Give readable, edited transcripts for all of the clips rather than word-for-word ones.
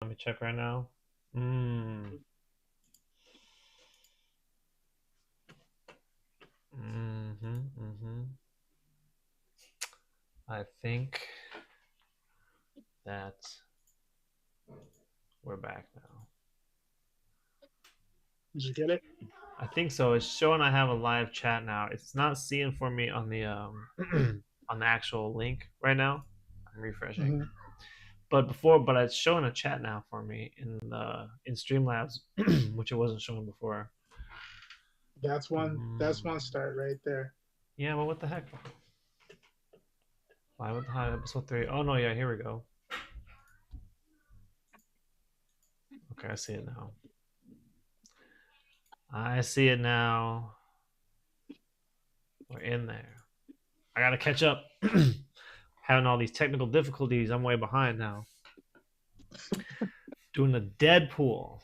Let me check right now. Mm. Mm-hmm. I think that we're back now. Did you get it? I think so. It's showing I have a live chat now. It's not seeing for me on the on the actual link right now. I'm refreshing. Hmm. But it's showing a chat now for me in Streamlabs, which it wasn't showing before. That's one. That's Mm. one start right there. Yeah, well, what the heck? Why would the high episode 3? Oh no, yeah, here we go. Okay, I see it now. I see it now. We're in there. I gotta catch up. Having all these technical difficulties, I'm way behind now. Doing the Deadpool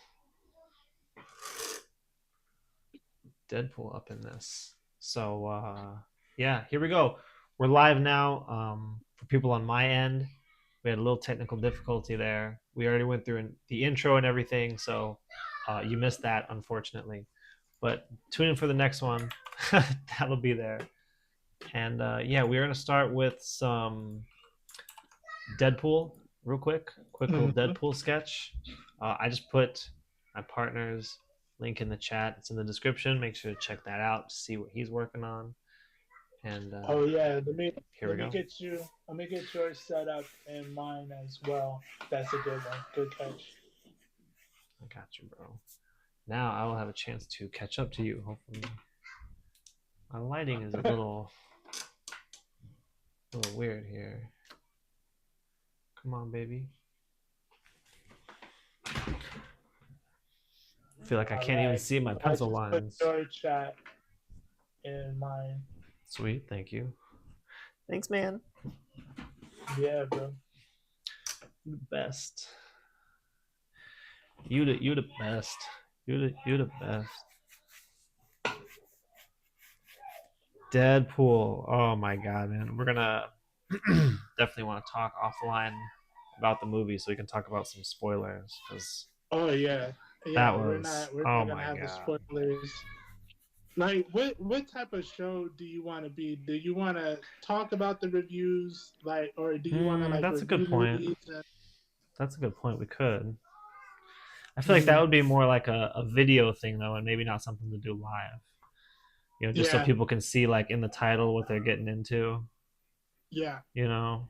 up in this. So yeah, here we go. We're live now. For people on my end, we had a little technical difficulty there. We already went through the intro and everything, so you missed that, unfortunately. But tune in for the next one. That'll be there. And yeah, we're gonna start with some Deadpool real quick little Hmm. Deadpool sketch. I just put my partner's link in the chat. It's in the description. Make sure to check that out to see what he's working on. And Oh yeah. Let me here we let me go. get you. Let me get yours set up in mine as well. That's a good one. Good catch. I got you, bro. Now I will have a chance to catch up to you. Hopefully, my lighting is a little weird here. Come on, baby. I feel like I All can't even right. see my I pencil just put lines. your chat in mine. Sweet, thank you. Thanks, man. Yeah, bro. You the best. You the best. You the best. Deadpool. Oh my god, man. We're gonna definitely want to talk offline about the movie so we can talk about some spoilers because Oh yeah. that Yeah. We're was not. We're oh not gonna my have the god. spoilers. Like, what type of show do you want to be? Do you want to talk about the reviews, like, or do you want to like That's a good review point. movies? And, That's a good point. We could. I feel like that Mhm. would be more like a video thing though, and maybe not something to do live. Just so Yeah, people can see like in the title what they're getting into. yeah,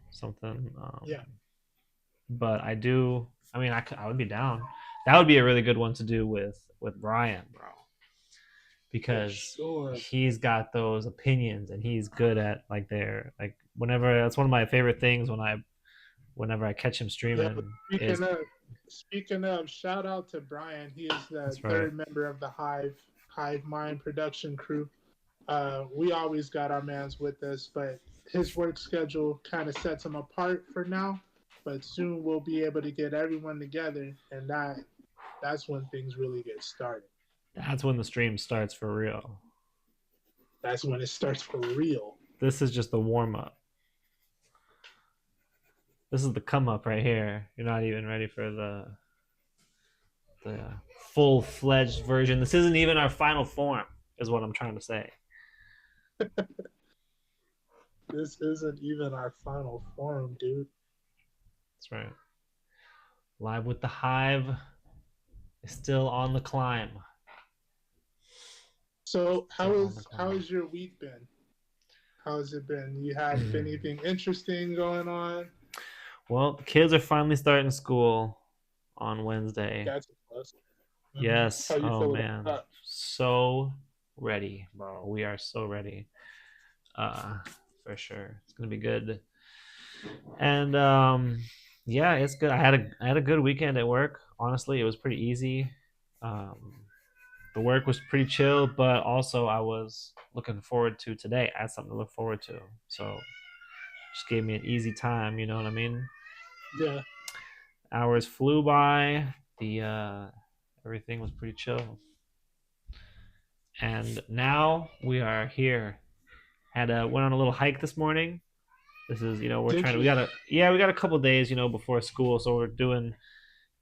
Something. yeah, But I do. I mean, I would be down. That would be a really good one to do with Brian, bro, for because sure. he's got those opinions and he's good at like their like whenever that's one of my favorite things whenever I catch him Yeah. streaming is Speaking of, shout out to Brian. He is the that's right. third member of the Hive Mind production crew. We always got our mans with us, but his work schedule kind of sets him apart for now. But soon we'll be able to get everyone together, and that's when things really get started. That's when the stream starts for real. That's when it starts for real. This is just the warm up. This is the come up right here. You're not even ready for the full fledged version. This isn't even our final form, is what I'm trying to say. This isn't even our final form, dude. That's right. Live with the Hive is still on the climb. So how Still on the is how climb. has your week been? How's it been? You had anything interesting going on? Well, the kids are finally starting school on Wednesday. That's a plus. Mm-hmm. Yes. How you Oh feel about man. that? So ready, bro. We are so ready. Uh for sure. It's gonna be good. And yeah, it's good. I had a good weekend at work. Honestly, it was pretty easy. Um the work was pretty chill, but also I was looking forward to today. I had something to look forward to. So just gave me an easy time, you know what I mean? Yeah. Hours flew by. The everything was pretty chill. And now we are here. Had went on a little hike this morning. This is we're Did trying to you? we got a couple days before school, so we're doing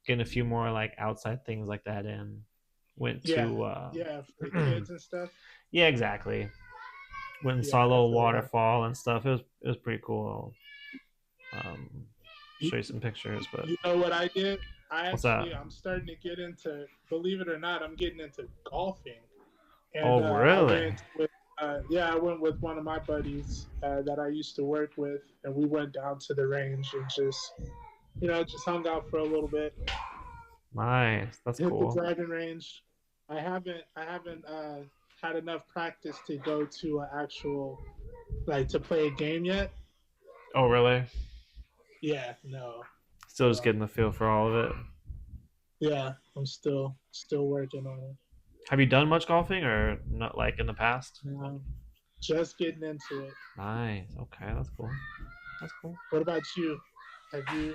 getting a few more like outside things like that in. Went Yeah, to yeah, for the kids and stuff. yeah, exactly. Went and saw Yeah, a I little feel that. waterfall and stuff. It was pretty cool. You, Show you some pictures, but you know what I did? what's that? I'm starting to get into, believe it or not, I'm getting into golfing. And Oh, I really? went with, yeah, I went with one of my buddies that I used to work with, and we went down to the range and just, just hung out for a little bit. Nice. That's Hit the cool. driving range. I haven't had enough practice to go to an actual like to play a game yet. Oh, really? Yeah, no. Still just So getting the feel for all of it. yeah, I'm still working on it. Have you done much golfing or not like in the past? Just getting into it. Nice. Okay, that's cool. That's cool. What about you? Have you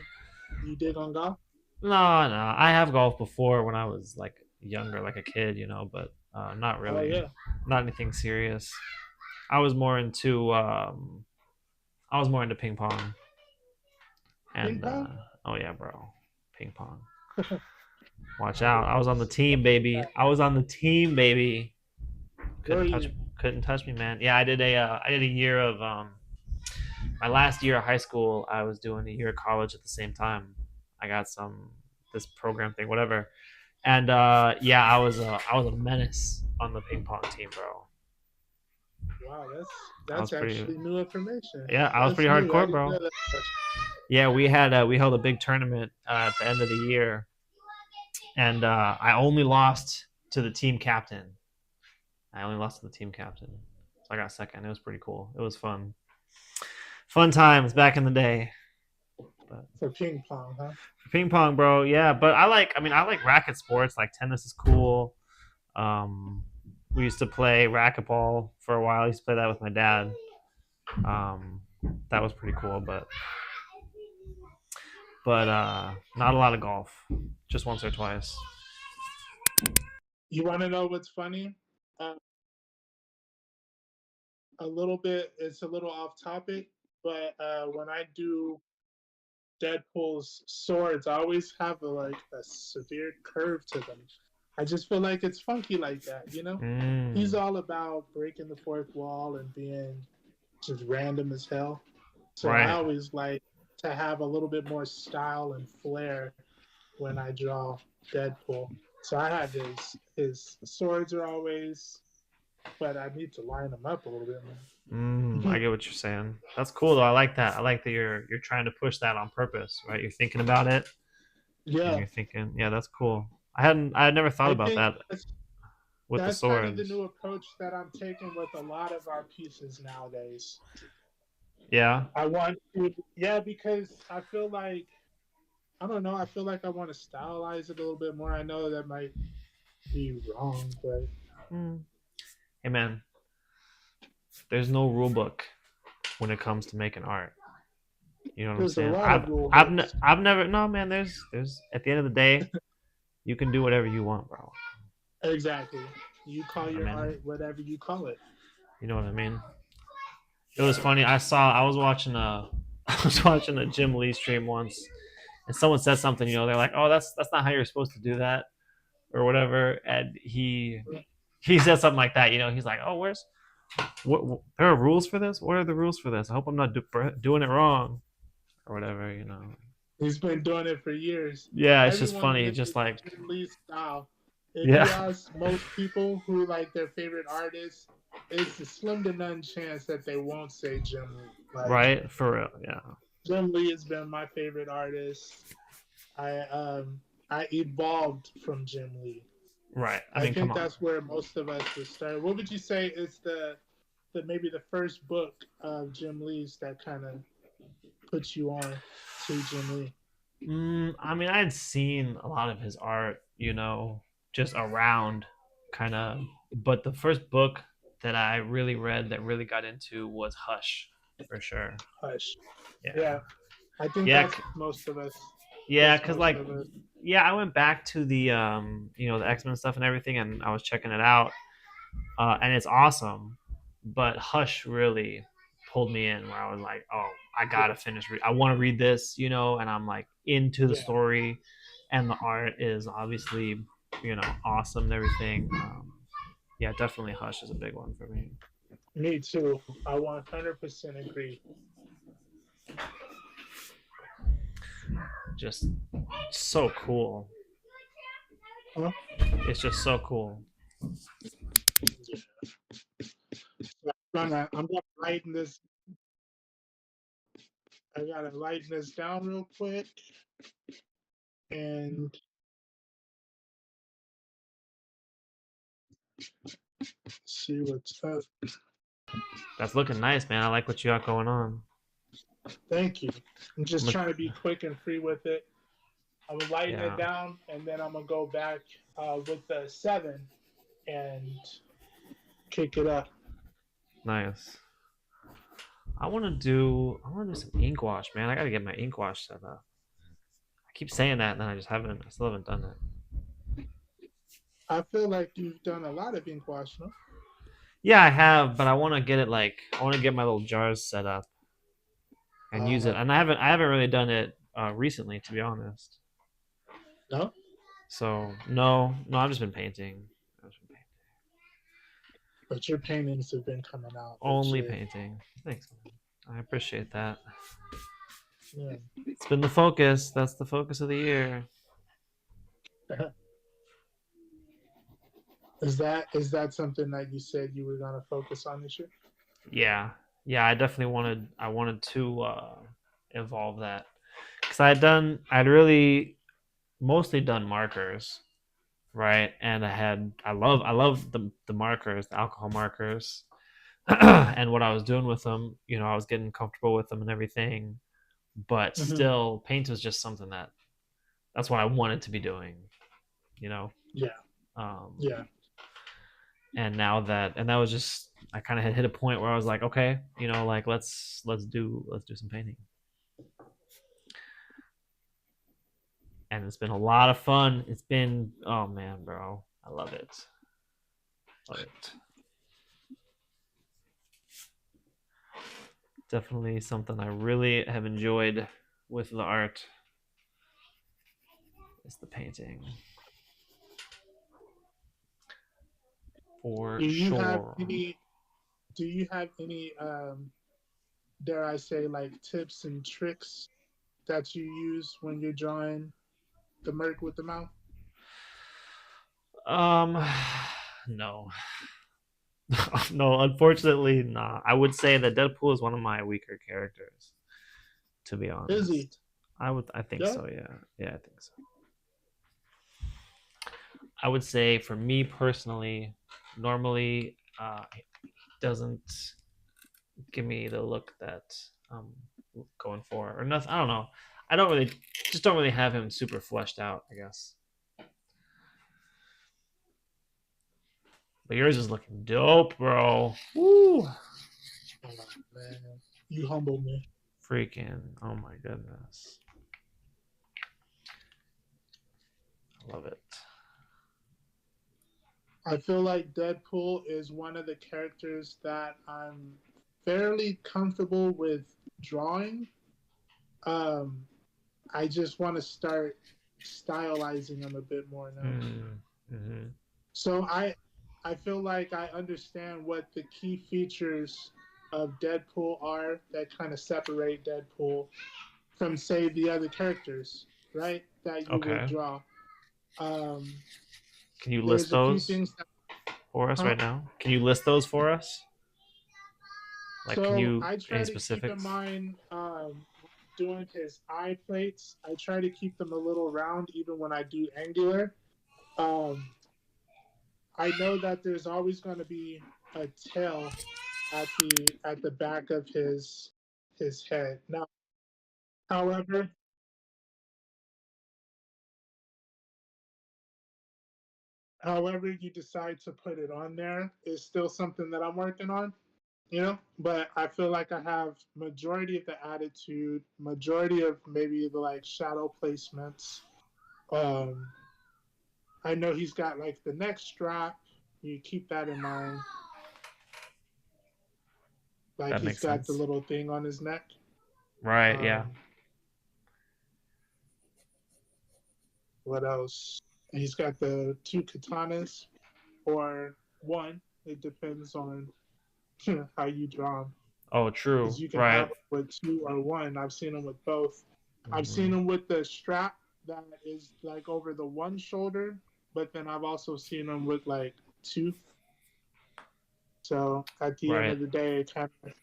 dig on golf? No, no. I have golf before when I was like younger, like a kid, but not Oh really. yeah, Not anything serious. I was more into ping pong. ping And pong. oh yeah, bro. Ping pong. Watch Oh out. I yeah, was on the team, baby. I was on the team, baby. where are Couldn't touch you? couldn't touch me, man. Yeah, I did a year of my last year of high school. I was doing a year of college at the same time. I got some this program thing, whatever. And yeah, I was a menace on the ping pong team, bro. Wow, I was that's pretty actually new information. yeah, I was That's pretty new. I hardcore, didn't bro. know that. Yeah, we held a big tournament at the end of the year, and I only lost to the team captain. I only lost to the team captain, so I got second. It was pretty cool. It was fun times back in the day. But For ping pong, huh? ping pong, bro, yeah. But I like racket sports. Like tennis is cool. Um, we used to play racquetball for a while. I used to play that with my dad. Um, that was pretty cool, but not a lot of golf. Just once or twice. You want to know what's funny? Uh, a little bit. It's a little off topic, but when I do Deadpool's swords, I always have a severe curve to them. I just feel like it's funky like that, you know? He's Mm, all about breaking the fourth wall and being just random as hell. So I right. always like to have a little bit more style and flair when I draw Deadpool. So I have his swords are always, but I need to line them up a little bit more. I get what you're saying. That's cool though. I like that. I like that you're trying to push that on purpose, right? You're thinking about it and Yeah, you're thinking, yeah, that's cool. I had never thought I about think that with the that's kind of the swords. new approach that I'm taking with a lot of our pieces nowadays. Yeah. I want to, yeah, because I feel like I don't know. I feel like I want to stylize it a little bit more. I know that might be wrong, but Mm. Hey man, there's no rule book when it comes to making art. You know what I'm there's a saying? lot of rule books. I've never no man. There's at the end of the day, you can do whatever you want, bro. Exactly. You call I your mean, art whatever you call it. you know what I mean. It Yeah. was funny. I was watching a I was watching a Jim Lee stream once, and someone said something. They're like, "Oh, that's not how you're supposed to do that," or whatever. And he said something like that. He's like, "Oh, what there are rules for this? What are the rules for this? I hope I'm not doing it wrong or whatever." He's been doing it for years. Yeah, it's just Everyone funny. mimics Just like, Jim Lee's style. If yeah, you ask most people who like their favorite artists, it's a slim to none chance that they won't say Jim Lee. Like right, for real. Yeah, Jim Lee has been my favorite artist. I evolved from Jim Lee. right. I I mean, come think on. that's where most of us have started. What would you say is the maybe the first book of Jim Lee's that kind of puts you on to Jim Lee? I mean, I had seen a lot of his art, just around, kind of. But the first book that I really read that really got into was Hush, for sure. Hush. Yeah, Yeah, I think yeah, that's most of us. yeah. That's Because most like, of us. yeah, I went back to the the X-Men stuff and everything, and I was checking it out, and it's awesome. But Hush really pulled me in, where I was like, oh, I Yeah, gotta finish. I want to read this, and I'm like into the yeah. story. and the art is obviously, awesome and everything. Yeah, definitely Hush is a big one for me. Me too. I 100% agree. Just so cool. Huh? It's just so cool. Yeah. I'm gonna lighten this. I gotta lighten this down real quick and see what's up. That's looking nice, man. I like what you got going on. Thank you. I'm just Look, trying to be quick and free with it. I'm gonna lighten it yeah, down, and then I'm gonna go back with the 7 and kick it up. nice. I want to do some ink wash, man. I gotta get my ink wash set up. I keep saying that, and then I still haven't done it. I feel like you've done a lot of ink wash, no? Yeah, I have, but I want to get my little jars set up and use it. And Okay. I haven't really done it recently, to be honest. No, So no, I've just been painting. I've just been painting. but your paintings have been coming out Only legit. painting. Thanks, man. I appreciate that. Yeah. It's been the focus. That's the focus of the year. Is that something that you said you were gonna focus on this year? Yeah, yeah. I wanted to evolve that because I'd really mostly done markers, right? And I love the markers, the alcohol markers, and what I was doing with them. I was getting comfortable with them and everything, but Hmm. still, paint was just something that's what I wanted to be doing. You know, Yeah. um, Yeah. and that was just I kind of had hit a point where I was like, okay, like let's do some painting, and it's been a lot of fun. It's been oh man, bro, I love it, love it. Definitely something I really have enjoyed with the art is the painting for Do you have sure. any? Do you have any? Dare I say, like tips and tricks that you use when you're drawing the merc with the mouth? Um, no, no, unfortunately, not. I would say that Deadpool is one of my weaker characters, to be Is he? honest. I think Yeah. so. Yeah, yeah, I think so. I would say for me personally, normally it doesn't give me the look that I'm going for, or nothing. I don't know. I don't really have him super fleshed out. I guess, but yours is looking dope, bro. Woo! Oh man, you humble me. Freaking! Oh my goodness, I love it. I feel like Deadpool is one of the characters that I'm fairly comfortable with drawing. Um, I just want to start stylizing him a bit more now. Mm-hmm. So I feel like I understand what the key features of Deadpool are that kind of separate Deadpool from say the other characters, right? That you would Okay, draw. Um, can you list there's a few those things that, for us huh? right now? Can you list those for us? Like, can So you I any try to keep in specifics? mind doing his eye plates. I try to keep them a little round even when I do angular. Um, I know that there's always going to be a tail at the back of his head. Now, however, however you decide to put it on there is still something that I'm working on. But I feel like I have majority of the attitude, majority of maybe the like shadow placements. um I know he's got like the neck strap. You keep that in mind. Like That he's makes got the sense. little thing on his neck. Right? Yeah. um What else? He's got the two katanas or one. It depends on how you draw them. Oh, Because true. you can have Right. them with two or one. I've seen them with both. I've seen Hmm. them with the strap that is like over the one shoulder, but then I've also seen them with like two. So at the end Right. of the day, it kind of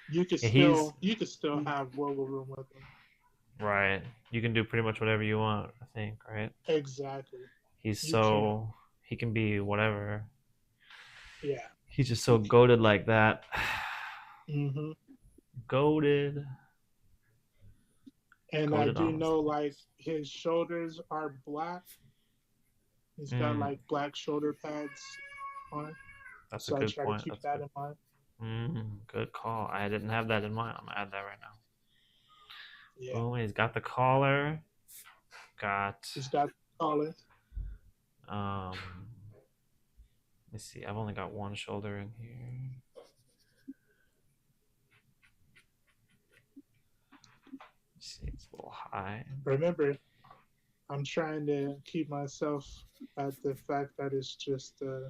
Yeah, he's you could still have wiggle room with them. right. You can do pretty much whatever you want, I think, right? Exactly. He's You can. so he can be whatever. Yeah. He's just so You can. goaded like that. Hmm. Goaded. And I Goaded do know honestly. like his shoulders are black. He's got Mm, like black shoulder pads on. that's a So I good try to point. keep That's that good. in mind. Good call. I didn't have that in mind. I'm gonna add that right now. Yeah. Boom. He's got the collar. Got He's got collar. um. Let me see. I've only got one shoulder in here. Let's see. It's a little high. Remember, I'm trying to keep myself at the fact that it's just a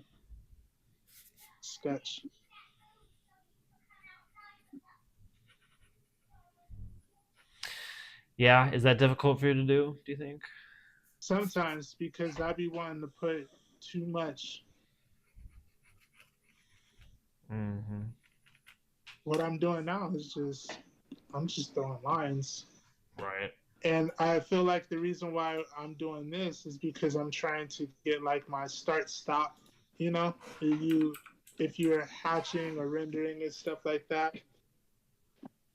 sketch. Yeah. Is that difficult for you to do? Do you think? Sometimes because I be wanting to put too much. Mm-hmm. What I'm doing now is just I'm just throwing lines. Right. And I feel like the reason why I'm doing this is because I'm trying to get like my start stop. You know, if you're hatching or rendering and stuff like that,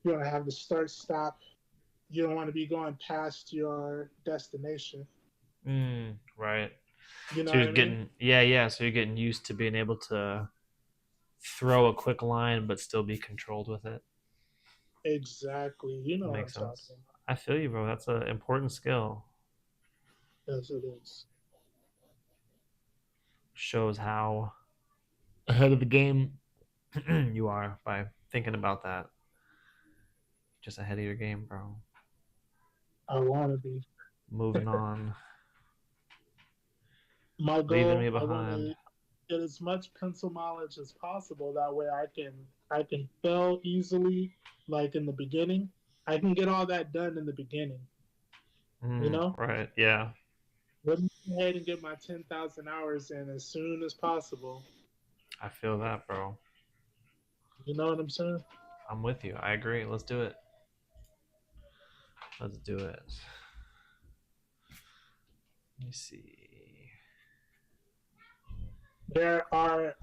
you want to have the start stop. You don't want to be going past your destination. Right. You know So what you're I mean? getting yeah. So you're getting used to being able to throw a quick line but still be controlled with it. Exactly. You know That what I'm makes talking sense. about. I feel you, bro. That's an important skill. Yes, it is. Shows how ahead of the game you are by thinking about that. Just ahead of your game, bro. I want to be. Moving on, My leaving me goal, I want behind. to get as much pencil knowledge as possible. That way, I can fail easily, like in the beginning. I can get all that done in the beginning. You know, Right. Yeah. let me go ahead and get my 10,000 hours in as soon as possible. I feel that, bro. You know what I'm saying? I'm with you. I agree. Let's do it. Let's do it. Let me see. There are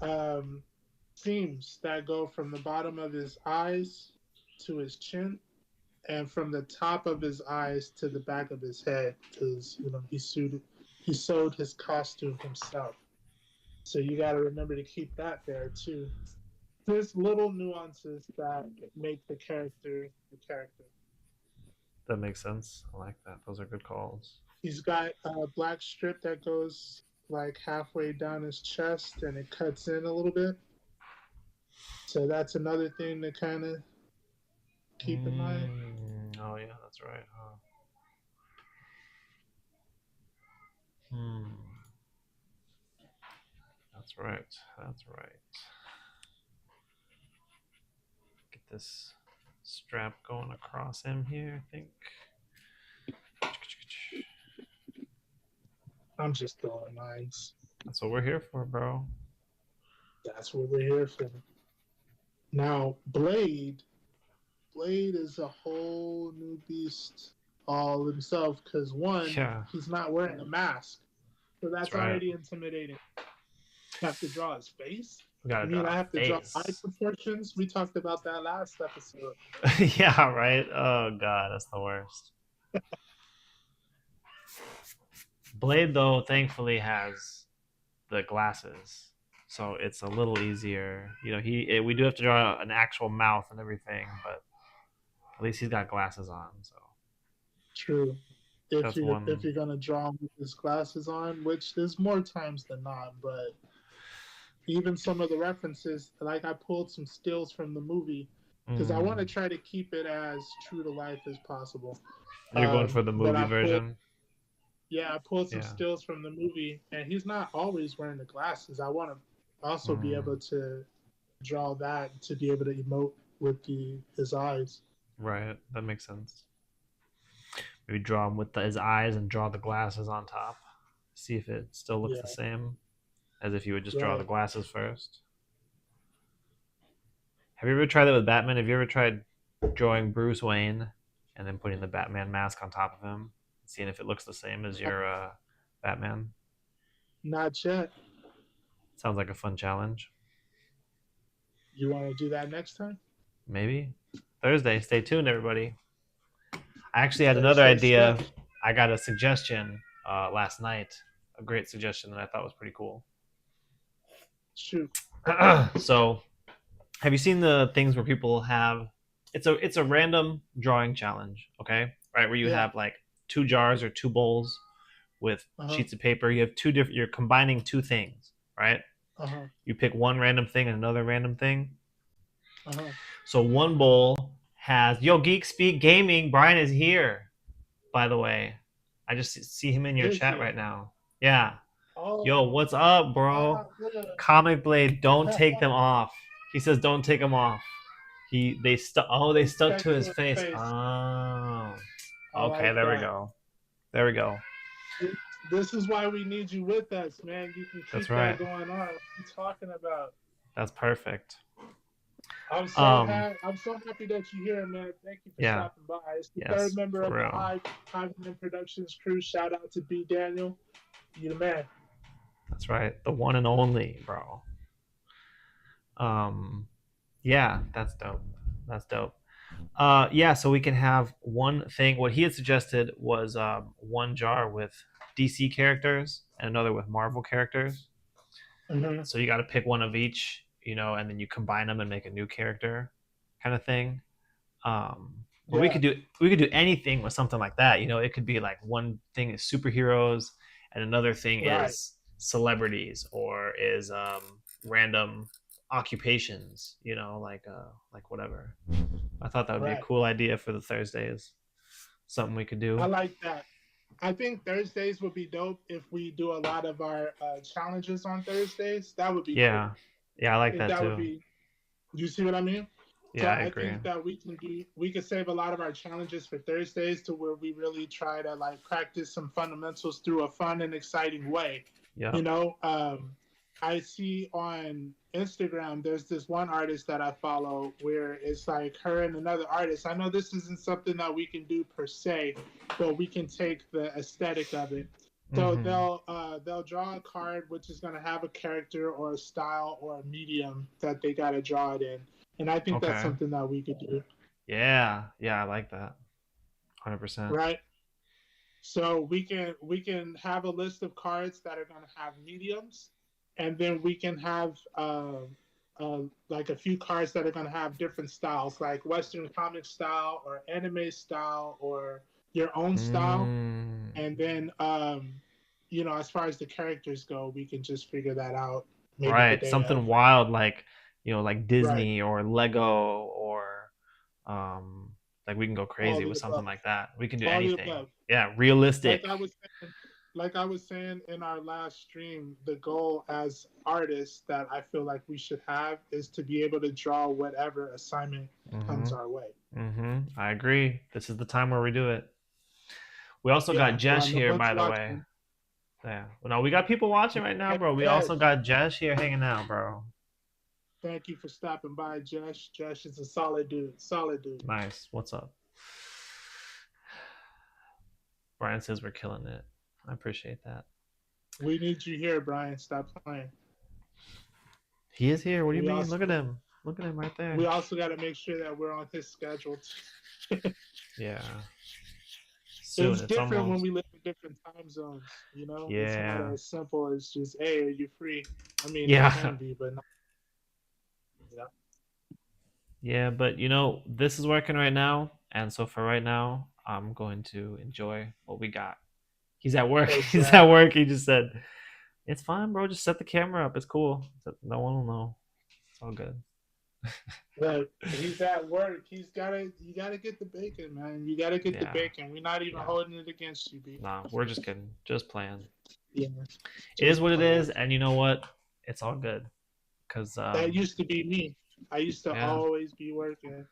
seams that go from the bottom of his eyes to his chin, and from the top of his eyes to the back of his head, because he sewed his costume himself. So you got to remember to keep that there too. There's little nuances that make the character. That makes sense. I like that. Those are good calls. He's got a black strip that goes like halfway down his chest and it cuts in a little bit. So that's another thing to kind of keep in mind. Oh yeah, that's right. Huh? Hmm. That's right. That's right. Get this strap going across him here, I think. I'm just throwing lines. That's what we're here for, bro. That's what we're here for. Now, Blade is a whole new beast all himself because one, Yeah, he's not wearing a mask, so that's that's right. already intimidating. I have to draw his face. We gotta You mean draw I a have to draw eye face. proportions? We talked about that last episode. Yeah, right. Oh god, that's the worst. Blade though, thankfully has the glasses, so it's a little easier. You know, we do have to draw an actual mouth and everything, but at least he's got glasses on. So True. that's If one. you're gonna draw him with his glasses on, which there's more times than not, but even some of the references, like I pulled some stills from the movie because I want to Mm, try to keep it as true to life as possible. you're going for the But movie I pulled version. Yeah, I pulled some Yeah. stills from the movie, and he's not always wearing the glasses. I want to also be Mm, able to draw that to be able to emote with the his eyes. right. That makes sense. Maybe draw him with his eyes and draw the glasses on top. See if it still looks the Yeah, same as if you would just draw the right. glasses first. Have you ever tried that with Batman? Have you ever tried drawing Bruce Wayne and then putting the Batman mask on top of him, seeing if it looks the same as your Batman? Not yet. Sounds like a fun challenge. You want to do that next time? Maybe Thursday. Stay tuned, everybody. I actually had another Thursday idea. sketch. I got a suggestion last night. A great suggestion that I thought was pretty cool. Shoot. So, have you seen the things where people have? It's a random drawing challenge. Okay, right where you Yeah. have like two jars or two bowls with Uh huh. sheets of paper. You have two different. You're combining two things, right? Uh huh. You pick one random thing and another random thing. Uh huh. So one bowl has Yo Geek Speak Gaming. Brian is here, by the way. I just see him in your Is chat he? right now. Yeah. Yo, Oh. what's up, bro? Look. Comic Blade, don't take them off. He says don't take them off. They They stuck stuck to his to his face. face. Oh. I Okay, like there we that. go. There we go. This is why we need you with us, man. You can That's keep that right. going on. What are you talking about? That's perfect. I'm so Um, happy. I'm so happy that you're here, man. Thank you for yeah, stopping by. It's the third yes, member for of the real. Hive Productions crew. Shout out to B Daniel. You the man. That's right. The one and only, bro. Um, yeah, that's dope. That's dope. Yeah, so we can have one thing. What he had suggested was one jar with DC characters and another with Marvel characters. Mm-hmm. So you got to pick one of each, and then you combine them and make a new character, kind of thing. But we Yeah. could do anything with something like that. It could be like one thing is superheroes, and another thing Right. is celebrities or is random occupations. Like whatever. I thought that would be a Right. cool idea for the Thursdays. Something we could I do. like that. I think Thursdays would be dope if we do a lot of our challenges on Thursdays. That would be cool. Yeah, yeah, I I like think that that would too. be. You see what I mean? So Yeah, I I agree. think that we could save a lot of our challenges for Thursdays to where we really try to like practice some fundamentals through a fun and exciting way. You Yep. know, I see on Instagram there's this one artist that I follow where it's like her and another artist. I know this isn't something that we can do per se, but we can take the aesthetic of it. So Mm-hmm. they'll draw a card which is going to have a character or a style or a medium that they got to draw it in, and I think that's Okay. something that we could do, Yeah, yeah, I like that. 100%. right? So we can have a list of cards that are going to have mediums, and then we can have like a few cards that are going to have different styles, like Western comic style or anime style or your own style. Mm. And then as far as the characters go, we can just figure that out maybe the Right. day of. Something wild like Right. Disney or Lego or um like we can go All crazy the with something above. like that. We can do All the anything. above. Yeah, Like realistic. I was like I was saying in our last stream, the goal as artists that I feel like we should have is to be able to draw whatever assignment comes Mhm. our way. Mhm. I agree. This is the time where we do it. We also got Yeah. Well, Jesh no here, one's by the way. watching. Yeah. Well, no, we got people watching right now, bro. We also Edge. got Jesh here hanging out, bro. Thank you for stopping by, Josh. Josh is a solid dude. Solid dude. Nice. What's up? Brian says we're killing it. I appreciate that. We need you here, Brian. Stop playing. He is here. What do you We mean? also Look at him. Look at him right there. we also got to make sure that we're on his schedule. Yeah. Soon. It's It's different when almost. we live in different time zones. It's not Yeah. as simple as just, hey, are you free? I mean, it Yeah. can be, but not. Yeah. Yeah, but this is working right now, and so for right now, I'm going to enjoy what we got. He's at work. He's at Exactly. work. He just said, "It's fine, bro. Just set the camera up. It's cool. No one will know. It's all good." Look, he's at work. You gotta get the bacon, man. You gotta get the Yeah, bacon. We're not even yeah. holding it against you, B. No, we're just kidding. Just playing. Yeah, It is just what it playing. is, and you know what? It's all good. Cause That used to be me. I used to yeah, always be working.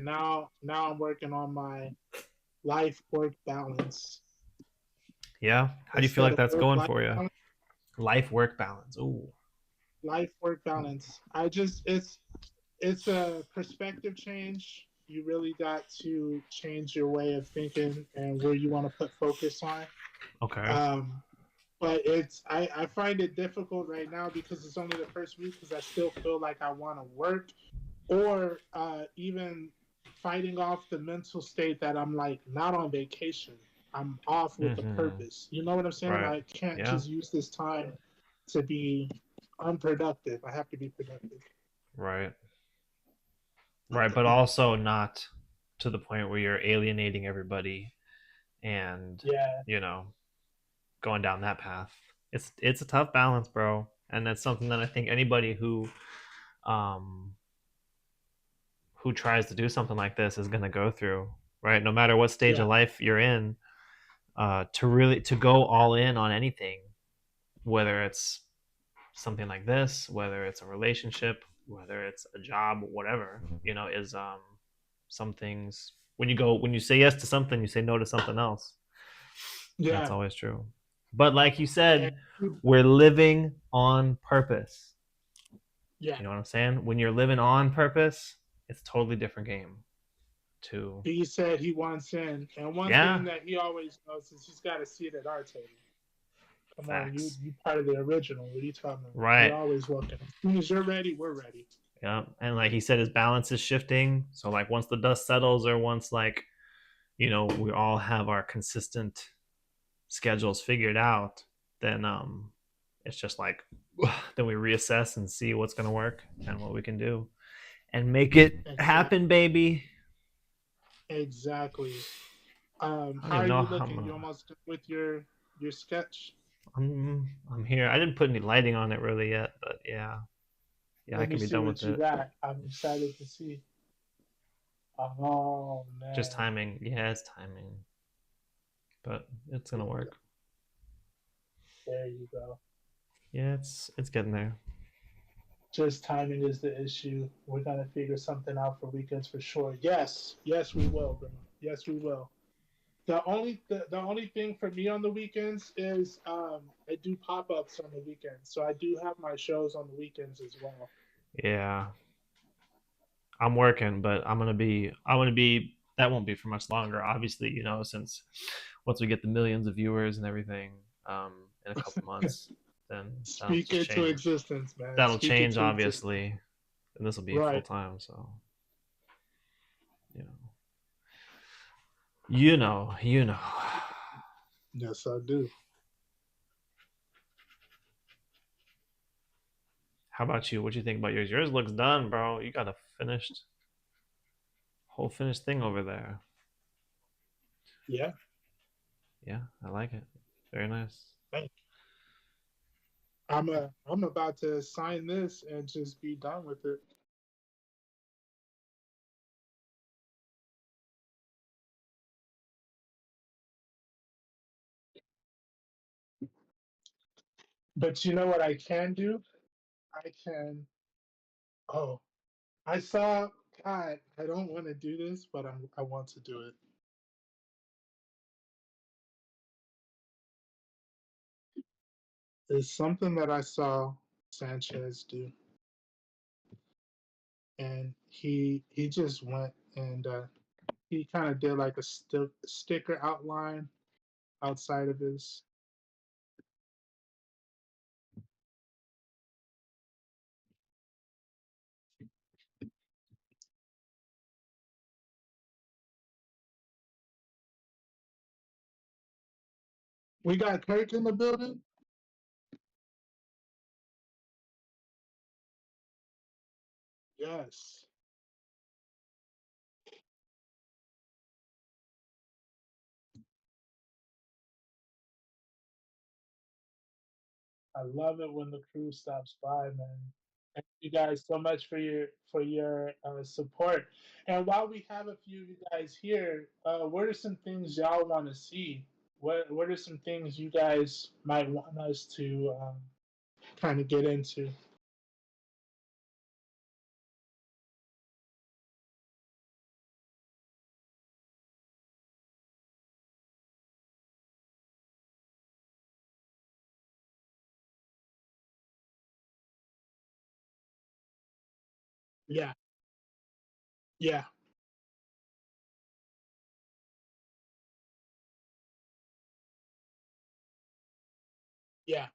Now I'm working on my life work balance yeah. How do you feel instead like of that's work going life for you? balance. Life work balance. Ooh. Life work balance. I just it's a perspective change. You really got to change your way of thinking and where you want to put focus on. Okay. Um, but I find it difficult right now because it's only the first week because I still feel like I want to work or even fighting off the mental state that I'm like not on vacation. I'm off with a Mm-hmm. purpose. You know what I'm saying? Right. I can't Yeah. just use this time to be unproductive. I have to be productive. Right. Right. But also not to the point where you're alienating everybody and Yeah, you know going down that path. It's a tough balance, bro, and that's something that I think anybody um who tries to do something like this is going to go through, right? No matter what stage yeah, of life you're in, to really to go all in on anything, whether it's something like this, whether it's a relationship, whether it's a job, whatever, is some things when you say yes to something, you say no to something else. That's yeah. always true. But like you And said, we're living on purpose. yeah, You know what I'm saying? When you're living on purpose, it's a totally different game. To B said he wants in, and one thing yeah, that he always knows is he's got a seat at our table. Come on, facts. you part of the original. What are you talking about? We Right. always welcome. As soon as you're ready, we're ready. Yeah. And like he said, his balance is shifting. So like once the dust settles, or once like we all have our consistent schedules figured out, then it's just like then we reassess and see what's gonna work and what we can do and make it happen, Exactly. baby. Exactly. I don't How even are know you how looking? You almost done with your sketch? I'm here. I didn't put any lighting on it really yet, but yeah, yeah, I Let me can be see done with what you it. got. I'm excited to see. Oh Just man, timing. Yeah, it's timing, but it's there gonna you go. work. There you go. Yeah, it's getting there. Just timing is the issue. We're gonna figure something out for weekends for sure. Yes, yes, we will, bro. Yes, we will. The only thing for me on the weekends is I do pop ups on the weekends, so I do have my shows on the weekends as well. Yeah, I'm working, but I'm gonna be. That won't be for much longer, obviously. Since once we get the millions of viewers and everything, in a couple months, then that'll Speak just it to change. existence, man. That'll Speak it change, to existence. obviously, and this will be full Right. time. So you know, you know. Yes, I do. How about you? What do you think about yours? Yours looks done, bro. You got a whole finished thing over there. Yeah. Yeah, I like it. Very nice. Thank I'm about to sign this and just be done with it. But you know what I can do? I can. Oh, I saw. God, I don't want to do this, but I want to do it. It's something that I saw Sanchez do, and he just went and he kind of did like a sticker outline outside of his. We got Kirk in the building. Yes, I love it when the crew stops by, man. Thank you guys so much for your support. And while we have a few of you guys here, what are some things y'all want to see? What are some things you guys might want us to kind of get into? Yeah, yeah, yeah.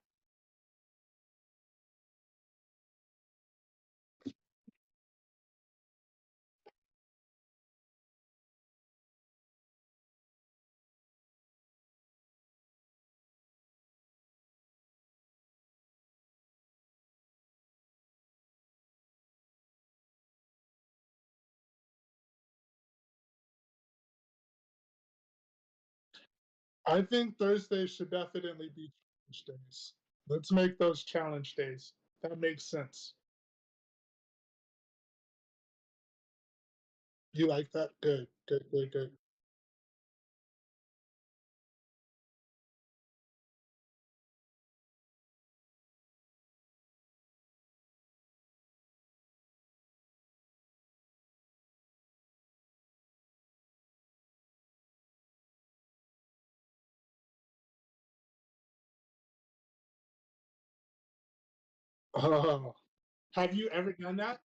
I think Thursdays should definitely be challenge days. Let's make those challenge days. That makes sense. You like that? Good, good, good, good. Oh, have you ever done that?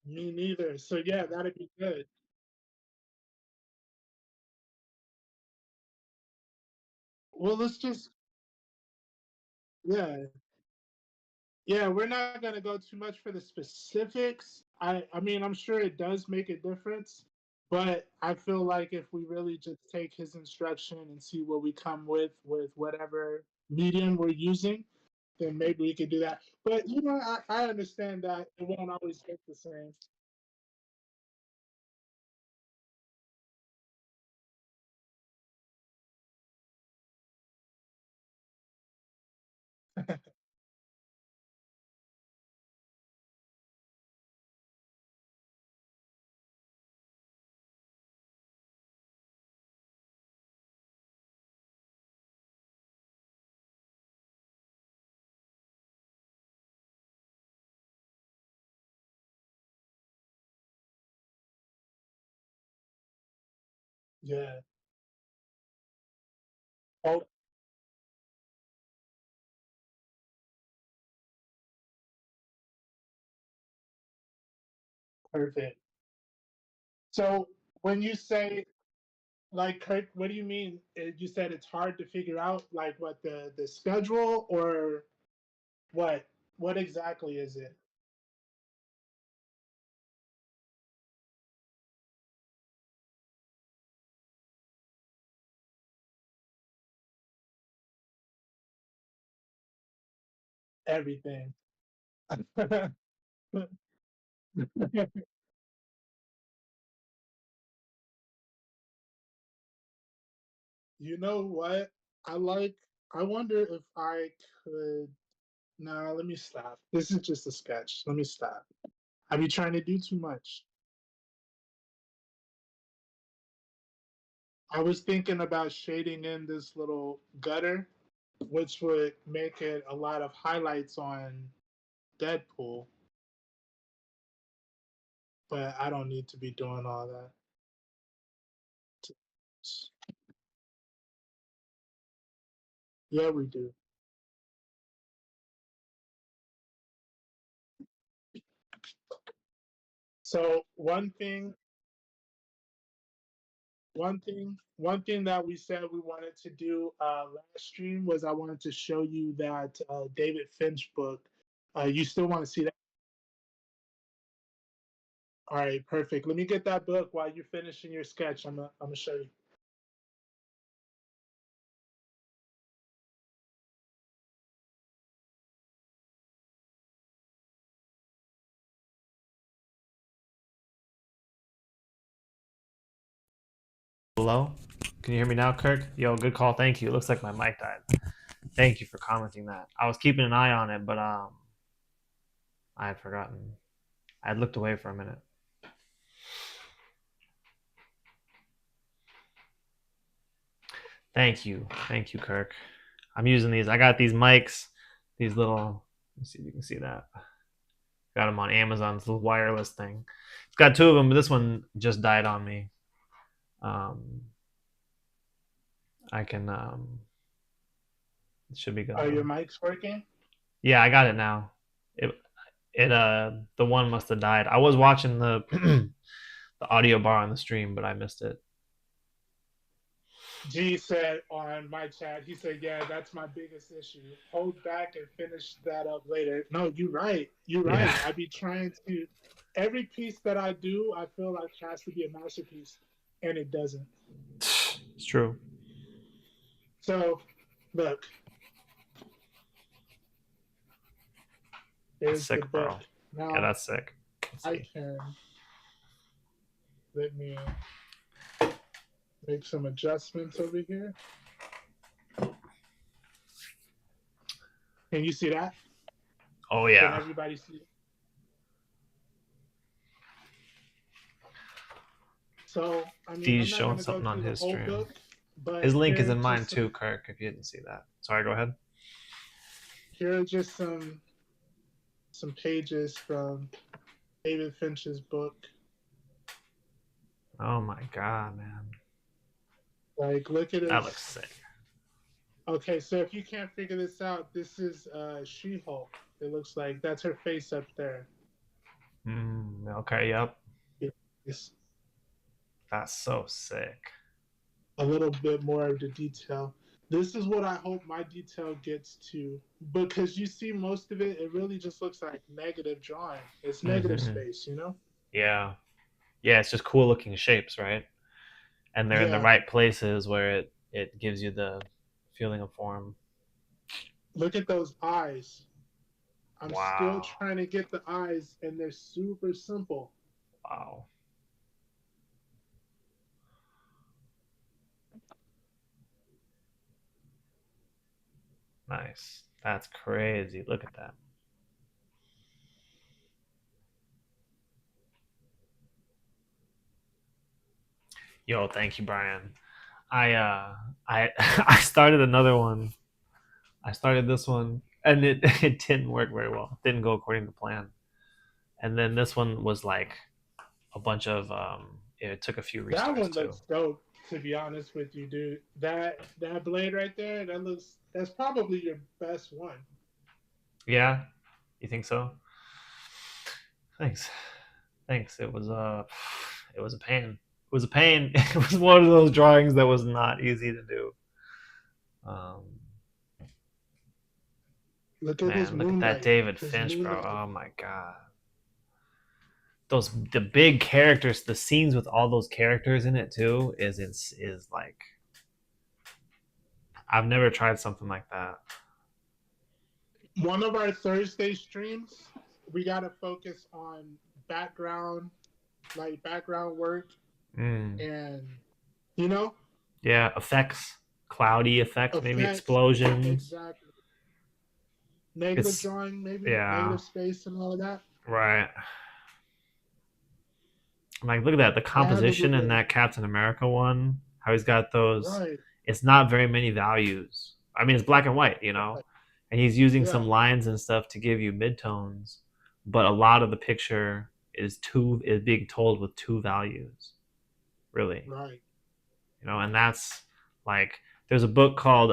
Me neither. So yeah, that'd be good. Well, let's just yeah, yeah. We're not gonna go too much for the specifics. I mean, I'm sure it does make a difference, but I feel like if we really just take his instruction and see what we come with whatever medium we're using, then maybe we could do that. But I understand that it won't always look the same. Yeah. Oh, perfect. So when you say like Kirk, what do you mean? You said it's hard to figure out like what the schedule or what? What exactly is it? Everything. You know what? I like. I wonder if I could. Nah, let me stop. This is just a sketch. Let me stop. I be trying to do too much. I was thinking about shading in this little gutter, which would make it a lot of highlights on Deadpool, but I don't need to be doing all that. Yeah, we do. So one thing that we said we wanted to do last stream was I wanted to show you that David Finch book. You still want to see that? All right, perfect. Let me get that book while you're finishing your sketch. I'm gonna show you. Hello? Can you hear me now, Kirk? Yo, good call. Thank you. It looks like my mic died. Thank you for commenting that. I was keeping an eye on it, but I had forgotten. I had looked away for a minute. Thank you, Kirk. I'm using these. I got these mics, these little. Let's see if you can see that. Got them on Amazon. This little wireless thing. It's got two of them, but this one just died on me. Um, I can. It should be good Are your though. mics working? Yeah, I got it now. It the one must have died. I was watching the the audio bar on the stream, but I missed it. G said on my chat, he said, "Yeah, that's my biggest issue. Hold back and finish that up later." No, you're right. You're Yeah, right. I be trying to. Every piece that I do, I feel like has to be a masterpiece, and it doesn't. it's true. So, look, That's here's the sick, bro. book. Yeah, Now that's sick. Let's I see. can let me make some adjustments over here. Can you see that? Oh Can yeah, everybody see it? So, I mean, Steve's I'm not showing going to go something on through the his whole stream. book, but His link is in mine too, some Kirk. If you didn't see that, sorry. Go ahead. here are just some pages from David Finch's book. Oh my god, man, Like, look at that this. looks sick. Okay, so if you can't figure this out, this is She-Hulk. It looks like that's her face up there. Okay, yep. It's That's so sick. a little bit more of the detail. This is what I hope my detail gets to, because you see most of it, it really just looks like negative drawing. It's negative Hmm. space, you know? Yeah, yeah. It's just cool looking shapes, right? And they're in the Yeah. right places where it gives you the feeling of form. Look at those eyes. I'm still Wow, trying to get the eyes, and they're super simple. wow, nice. That's crazy. Look at that. Yo, thank you, Brian. I I started another one. I started this one and it it didn't work very well. It didn't go according to plan. And then this one was like a bunch of it took a few That restarts one too. looks dope, to be honest with you, dude. That blade right there, that's probably your best one. Yeah? You think so? Thanks. Thanks. It was a pain. It was a pain. It was one of those drawings that was not easy to do. Um Look at his Man, look at that moonlight. David His Finch, bro. moonlight. Oh my god. The big characters, the scenes with all those characters in it too is like I've never tried something like that. One of our Thursday streams, we gotta focus on background, like background work, Mm. and you know, Yeah, effects, cloudy effects, maybe effects. explosions. Exactly. Negative It's drawing, maybe yeah, negative space and all of that. right. Like look at that, the composition in Probably that Captain America one. How he's got those. right. It's not very many values. I mean, it's black and white, you know, Right. and he's using Yeah. some lines and stuff to give you midtones, but a lot of the picture is being told with two values, really, Right. you know, and that's like there's a book called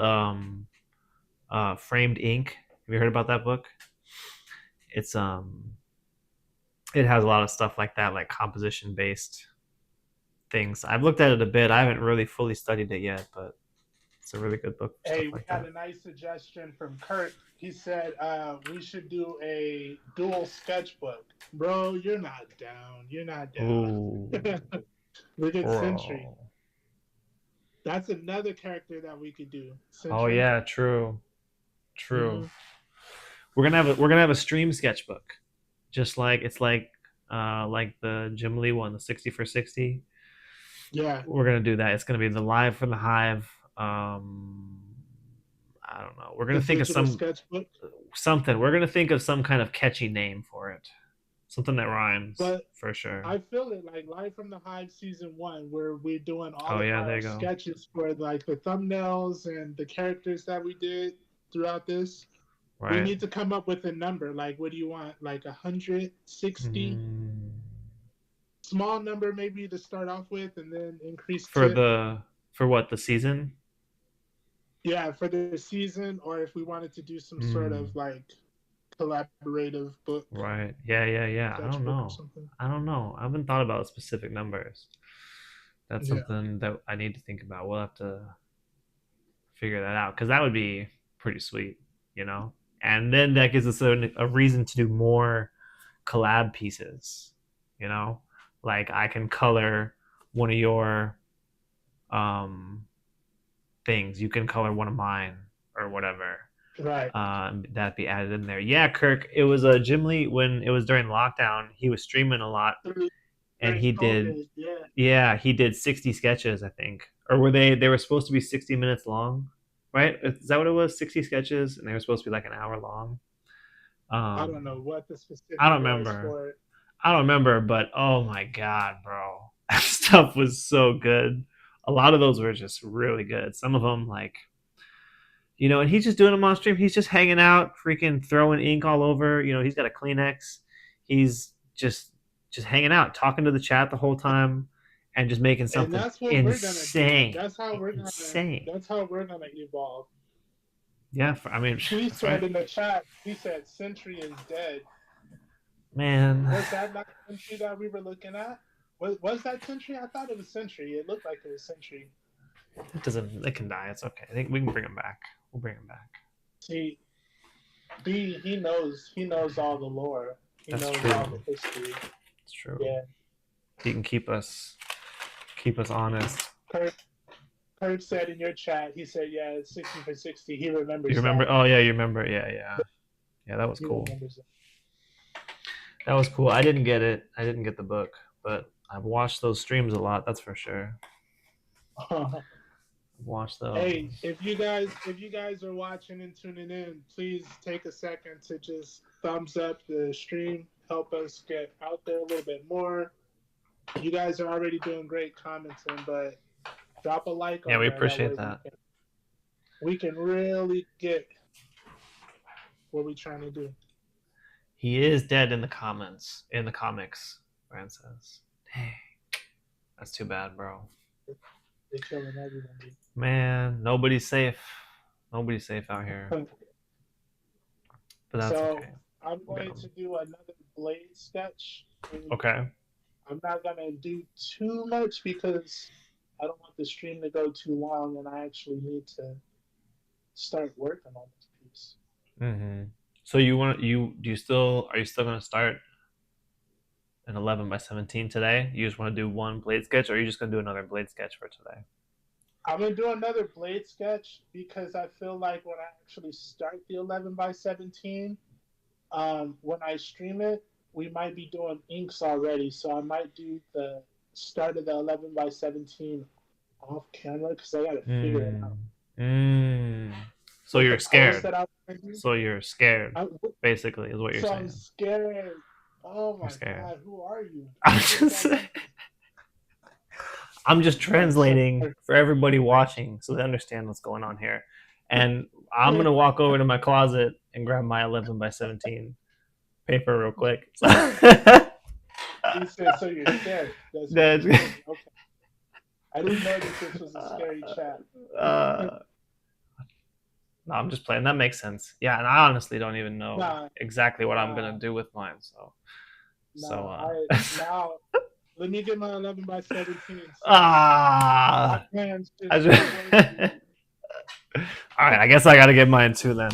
Framed Ink. Have you heard about that book? It's it has a lot of stuff like that, like composition based things. I've looked at it a bit. I haven't really fully studied it yet, but it's a really good book for stuff Hey, we like got that. a nice suggestion from Kurt. He said we should do a dual sketchbook. Bro, you're not down. You're not Ooh, down. Look at Sentry. bro. That's another character that we could do. Oh Sentry. yeah, true, true. Mm-hmm. We're gonna have a stream sketchbook, just like it's like the Jim Lee one, the 60 for 60. Yeah. We're gonna do that. It's gonna be the live from the Hive. I don't know. We're gonna The think of digital sketchbook. something. We're gonna think of some kind of catchy name for it. Something that rhymes But for sure. I feel it like Live from the Hive season 1, where we're doing all Oh of yeah, there our you go. sketches for like the thumbnails and the characters that we did throughout this. We Right. need to come up with a number. Like, what do you want? Like 160? Mm. Small number maybe to start off with, and then increase For tip. the for what the season? Yeah, for the season, or if we wanted to do some sort Mm. of like collaborative book, Right. Yeah. I don't sketchbook or know. something. I don't know. I haven't thought about specific numbers. That's Yeah. something that I need to think about. We'll have to figure that out because that would be pretty sweet, you know. And then that gives us a reason to do more collab pieces, you know. Like I can color one of your um, things. You can color one of mine or whatever. Right. That be added in there. Yeah, Kirk. It was Jim Lee when it was during lockdown. He was streaming a lot, and During he did. COVID, yeah. Yeah, he did 60 sketches, I think, or were they? They were supposed to be 60 minutes long, right? Is that what it was? 60 sketches, and they were supposed to be like an hour long. I don't Um, know what the I specific don't was remember. for it. I don't remember, but oh my god, bro, that stuff was so good. A lot of those were just really good. Some of them, like and he's just doing them on stream. He's just hanging out, freaking throwing ink all over. He's got a Kleenex. He's just hanging out, talking to the chat the whole time, and just making And something that's what we're gonna do. insane, That's how we're gonna. insane. That's how we're gonna evolve. Yeah, I mean, He that's said right, in the chat. He said Century is dead. man. Was that not Century that we were looking at? Was that Century? I thought it was Century. It looked like it was Century. It doesn't. It can die. It's okay. I think we can bring him back. We'll bring him back. See, he knows all the lore. He That's knows true. all the history. It's true. Yeah. He can keep us honest. Kirk said in your chat. He said, "Yeah, it's 60 for 60." He remembers. You remember? That. Oh yeah, you remember? Yeah. That was He cool. remembers that. That was cool. I didn't get it. I didn't get the book, but I've watched those streams a lot. That's for sure. I've watched those. Hey, if you guys are watching and tuning in, please take a second to just thumbs up the stream. Help us get out there a little bit more. You guys are already doing great commenting, but drop a like on Yeah, we there. appreciate That way that. we can really get what we're trying to do. He is dead in the comments. In the comics, Rand says. Dang. That's too bad, bro. They're killing everybody. Man, nobody's safe. Nobody's safe out here. But that's okay. I'm going to do another Blade sketch. Okay. I'm not going to do too much because I don't want the stream to go too long, and I actually need to start working on this piece. Mm-hmm. So are you still going to start an 11x17 today? You just want to do one blade sketch, or are you just going to do another blade sketch for today? I'm going to do another blade sketch because I feel like when I actually start the 11x17, when I stream it, we might be doing inks already. So I might do the start of the 11x17 off camera because I got to figure it out. So you're scared. So you're scared, basically, is what you're saying. I'm scared. Oh my god, who are you? I'm just translating for everybody watching so they understand what's going on here. And I'm going to walk over to my closet and grab my 11x17 paper real quick. He said, so you're scared. That's okay. I didn't know that this was a scary chat. No, I'm just playing. That makes sense. Yeah, and I honestly don't even know exactly what I'm going to do with mine. Now, let me get my 11x17. All right, I guess I got to get mine too then.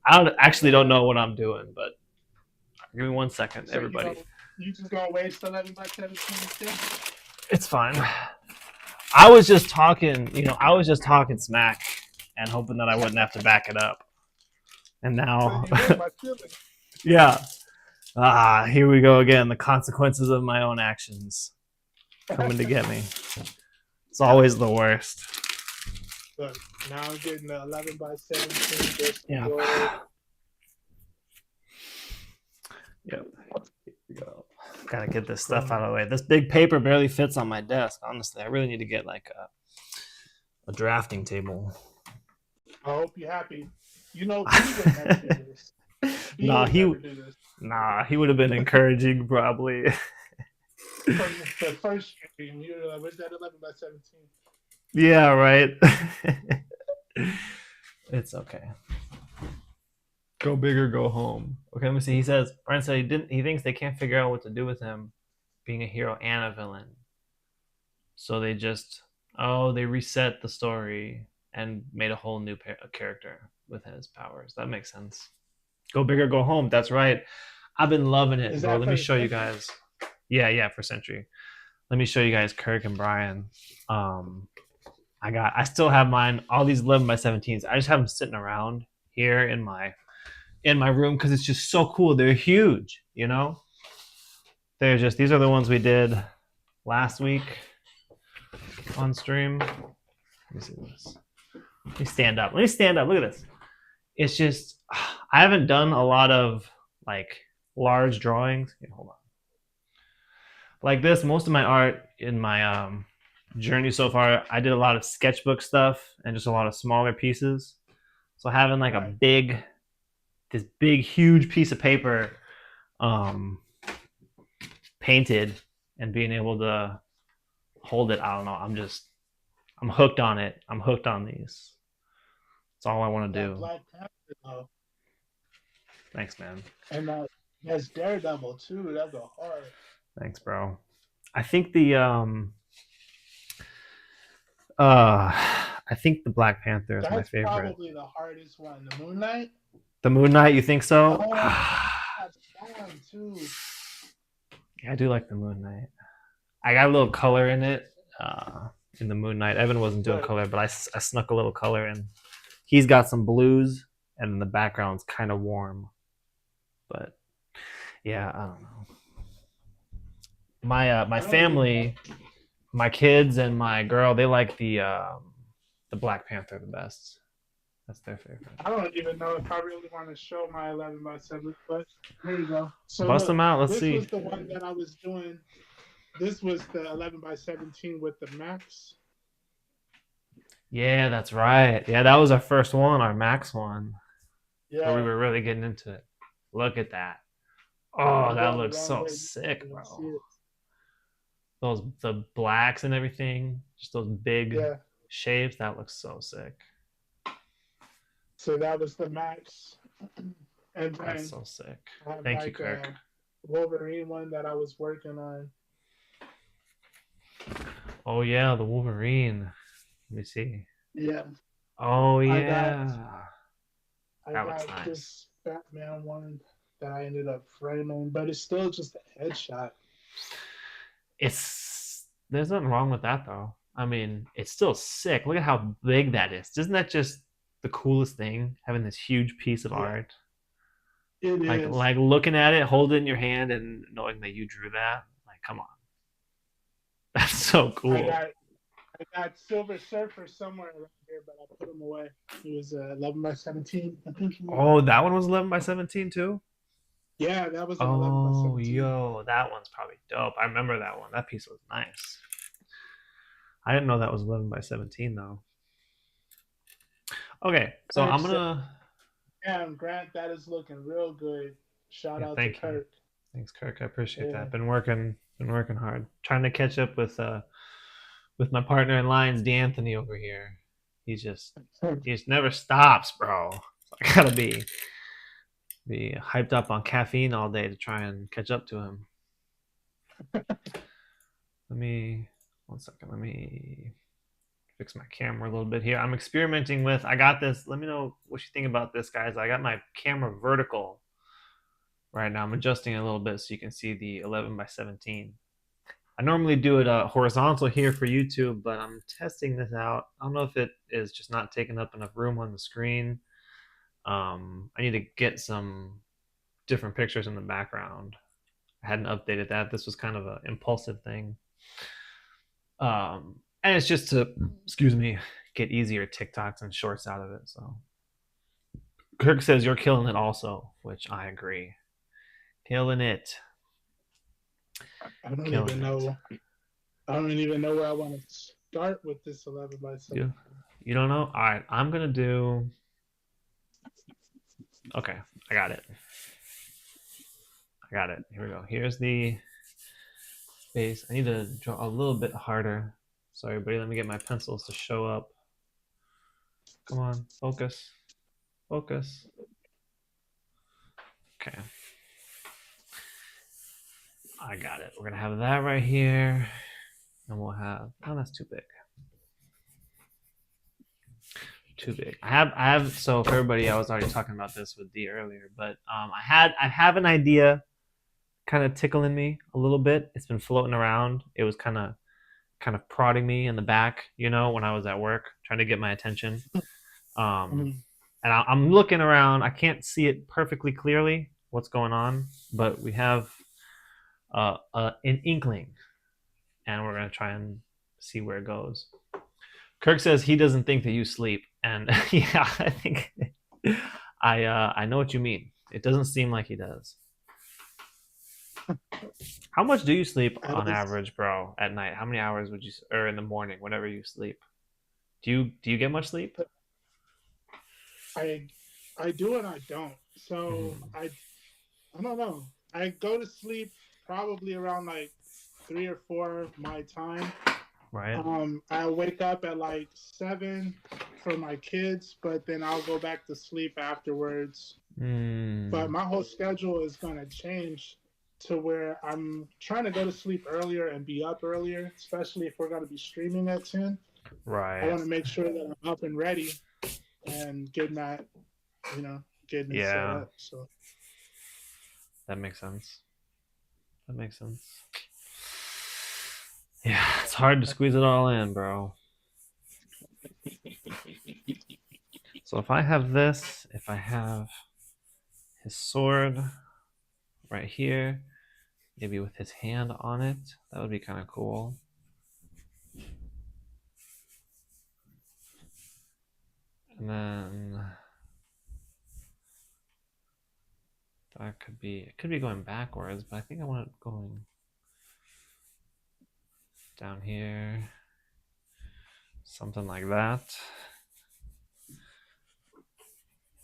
I actually don't know what I'm doing, but give me 1 second, everybody. You just gonna waste 11x17? It's fine. I was just talking smack and hoping that I wouldn't have to back it up. And now, yeah. Here we go again. The consequences of my own actions coming to get me. It's always the worst. Now I'm getting the 11 by 17. Just Yeah. enjoy it. Yep. Here we go. Gotta get this stuff Boom. out of the way. This big paper barely fits on my desk. Honestly, I really need to get like a drafting table. I hope you're happy. You know, B would never do this. B nah, would he never do this. nah, he would have been encouraging probably. From the first stream, you were like, where's that 11 by 17? Yeah, right. It's okay. Go big or go home. Okay, let me see. He says Brian said he thinks they can't figure out what to do with him being a hero and a villain. So they reset the story and made a whole new character with his powers. That makes sense. Go big or go home. That's right. I've been loving it, Is bro. that Let me for the show you century? guys. Yeah, for Century. Let me show you guys Kirk and Brian. Um, I still have mine. All these 11 by 17s. I just have them sitting around here in my room because it's just so cool. They're huge, you know. These are the ones we did last week on stream. Let me see this. Let me stand up. Let me stand up. Look at this. It's just I haven't done a lot of like large drawings. Here, hold on. Like this, most of my art in my journey so far, I did a lot of sketchbook stuff and just a lot of smaller pieces. So having like Right. this big, huge piece of paper um, painted and being able to hold it, I don't know. I'm hooked on it. I'm hooked on these. That's all I want to That do. Black Panther, though. Thanks, man. And that's Daredevil, too. That'll go hard. Thanks, bro. I think uh I think the Black Panther is my That's favorite. probably the hardest one. The Moon Knight. The Moon Knight, you think so? Oh, that's fun, too. Yeah, I do like the Moon Knight. I got a little color in it in the Moon Knight. Evan wasn't doing But color, but I snuck a little color in. He's got some blues, and the background's kind of warm. But yeah, I don't know. My I don't even know. family, my kids and my girl, they like the Black Panther the best. That's their favorite. I don't even know if I really want to show my 11 by 7, but here you go. So Bust look, them out. Let's this see. was the one that I was doing. This was the 11 by 17 with the max. Yeah, that's right. Yeah, that was our first one, our Max one, where we Yeah, were really getting into it. Look at that. I'm Oh, that going the looks wrong so way. You can't sick, even see bro. it. The blacks and everything, just those big Yeah, shapes. That looks so sick. so that was the max. And That's then so sick. I have Thank you, like Kirk. a Wolverine one that I was working on. Oh yeah, the Wolverine. Let me see. Yeah, Oh I got yeah, I that looks got nice. this Batman one that I ended up framing, but it's still just a headshot. It's there's nothing wrong with that though. I mean, it's still sick. Look at how big that is. Isn't that just the coolest thing? Having this huge piece of Yeah, art. it is. Like looking at it, hold it in your hand, and knowing that you drew that. Like, come on, that's so I cool. got I got Silver Surfer somewhere around here, but I put him away. He was 11 by 17. I think he was. Oh, that one was 11 by 17 too. Yeah, that was an 11 by Oh, 17. yo, that one's probably dope. I remember that one. That piece was nice. I didn't know that was 11 by 17 though. Okay, so Kirk I'm said, gonna. damn, Grant, that is looking real good. Shout Yeah, out to thank you. Kirk. Thanks, Kirk. I appreciate Yeah. that. Been working hard. Trying to catch up with my partner in lines, D'Anthony over here. He's just he just never stops, bro. So I gotta be hyped up on caffeine all day to try and catch up to him. Let me 1 second. Let me fix my camera a little bit here. I'm experimenting with. I got this. Let me know what you think about this, guys. I got my camera vertical right now. I'm adjusting it a little bit so you can see the 11 by 17. I normally do it horizontal here for YouTube, but I'm testing this out. I don't know if it is just not taking up enough room on the screen. I need to get some different pictures in the background. I hadn't updated that. This was kind of an impulsive thing. And it's just to, excuse me, get easier TikToks and shorts out of it. So Kirk says you're killing it also, which I agree. Killing it. I don't Killing even it. know. I don't even know where I want to start with this 11 by 7. You don't know? All right, I'm gonna do. Okay, I got it. I got it. Here we go. Here's the base. I need to draw a little bit harder. Sorry, everybody. Let me get my pencils to show up. Come on, focus. Focus. Okay. I got it. We're gonna have that right here. And we'll have, oh, that's too big. Too big. I have so for everybody, I was already talking about this with D earlier, but I have an idea kind of tickling me a little bit. It's been floating around. It was kind of prodding me in the back, you know, when I was at work, trying to get my attention. And I'm looking around. I can't see it perfectly clearly what's going on, but we have an inkling, and we're gonna try and see where it goes. Kirk says he doesn't think that you sleep, and yeah, I think I know what you mean. It doesn't seem like he does. How much do you sleep on average, bro, at night? How many hours would you, or in the morning, whenever you sleep? Do you get much sleep? I do and I don't. So I don't know. I go to sleep probably around like 3 or 4 my time. Right. I wake up at like 7 for my kids, but then I'll go back to sleep afterwards. But my whole schedule is gonna change to where I'm trying to go to sleep earlier and be up earlier, especially if we're gonna be streaming at 10. Right. I want to make sure that I'm up and ready and getting that, getting it set up. So that makes sense. That makes sense. Yeah, it's hard to squeeze it all in, bro. So if I have this, if I have his sword right here, maybe with his hand on it, that would be kind of cool. And then that could be, it could be going backwards, but I think I want it going down here, something like that.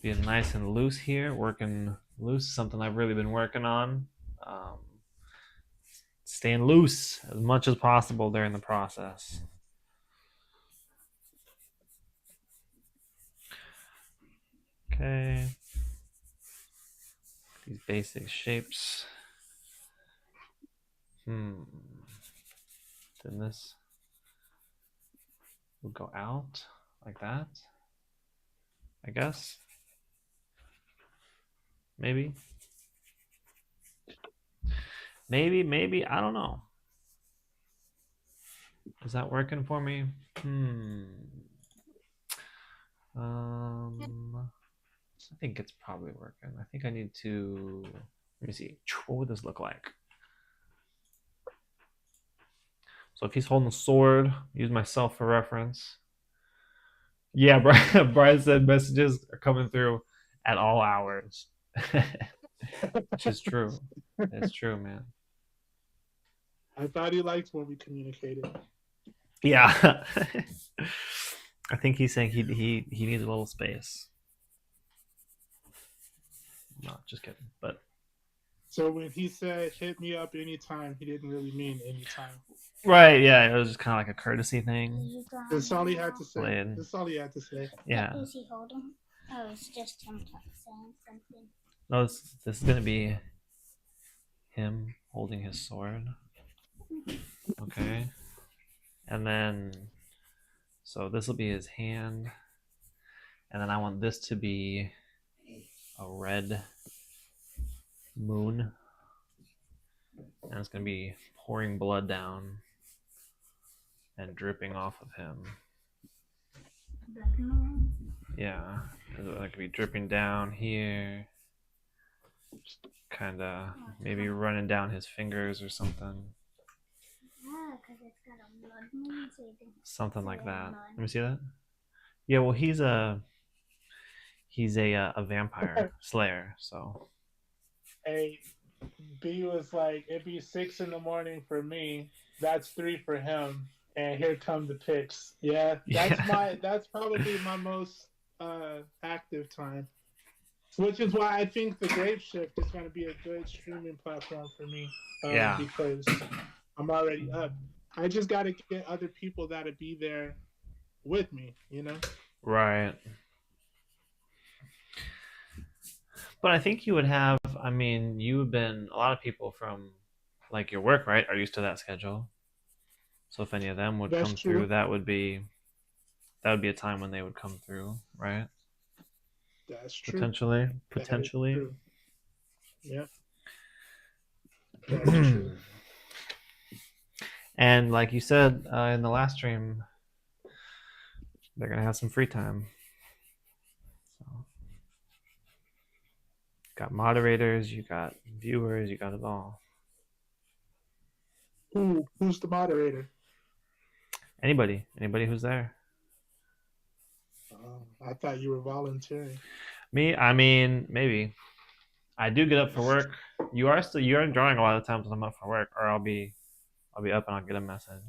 Being nice and loose here, working loose, something I've really been working on. Staying loose as much as possible during the process. Okay. These basic shapes. Then this will go out like that, I guess. Maybe, I don't know. Is that working for me? I think it's probably working. I think I need to, let me see. What would this look like? So if he's holding the sword, use myself for reference. Yeah, Brian said messages are coming through at all hours. Which is true. It's true, man. I thought he liked when we communicated. Yeah. I think he's saying he needs a little space. No, just kidding. But so when he said hit me up anytime, he didn't really mean anytime. Right, yeah, it was just kind of like a courtesy thing. That's all he had to say. Played. That's all he had to say. Yeah. Is he holding? Oh, it's just him saying something. No, this is going to be him holding his sword. Okay. And then, so this will be his hand. And then I want this to be a red moon. And it's going to be pouring blood down and dripping off of him. Blood moon? Yeah. It could be dripping down here. Just kind of maybe running down his fingers or something. Yeah, because it's got a blood moon. So something like that. Let me see that. Yeah, well, he's a vampire slayer, so A B was like, it'd be 6 in the morning for me. That's 3 for him. And here come the picks. Yeah, yeah, that's probably my most active time. Which is why I think the Grave Shift is going to be a good streaming platform for me, yeah, because I'm already up. I just got to get other people that'll be there with me, you know? right. But I think you would have. I mean, you've been a lot of people from like your work, right, are used to that schedule. So if any of them would That's come through, true. that would be a time when they would come through, right? That's true. Potentially, That is potentially. true. Yep, that's true. And like you said in the last stream, they're gonna have some free time. So, got moderators, you got viewers, you got it all. Who's the moderator? Anybody who's there. I thought you were volunteering. Me, I mean, maybe. I do get up for work. You're drawing a lot of times when I'm up for work, or I'll be up and I'll get a message.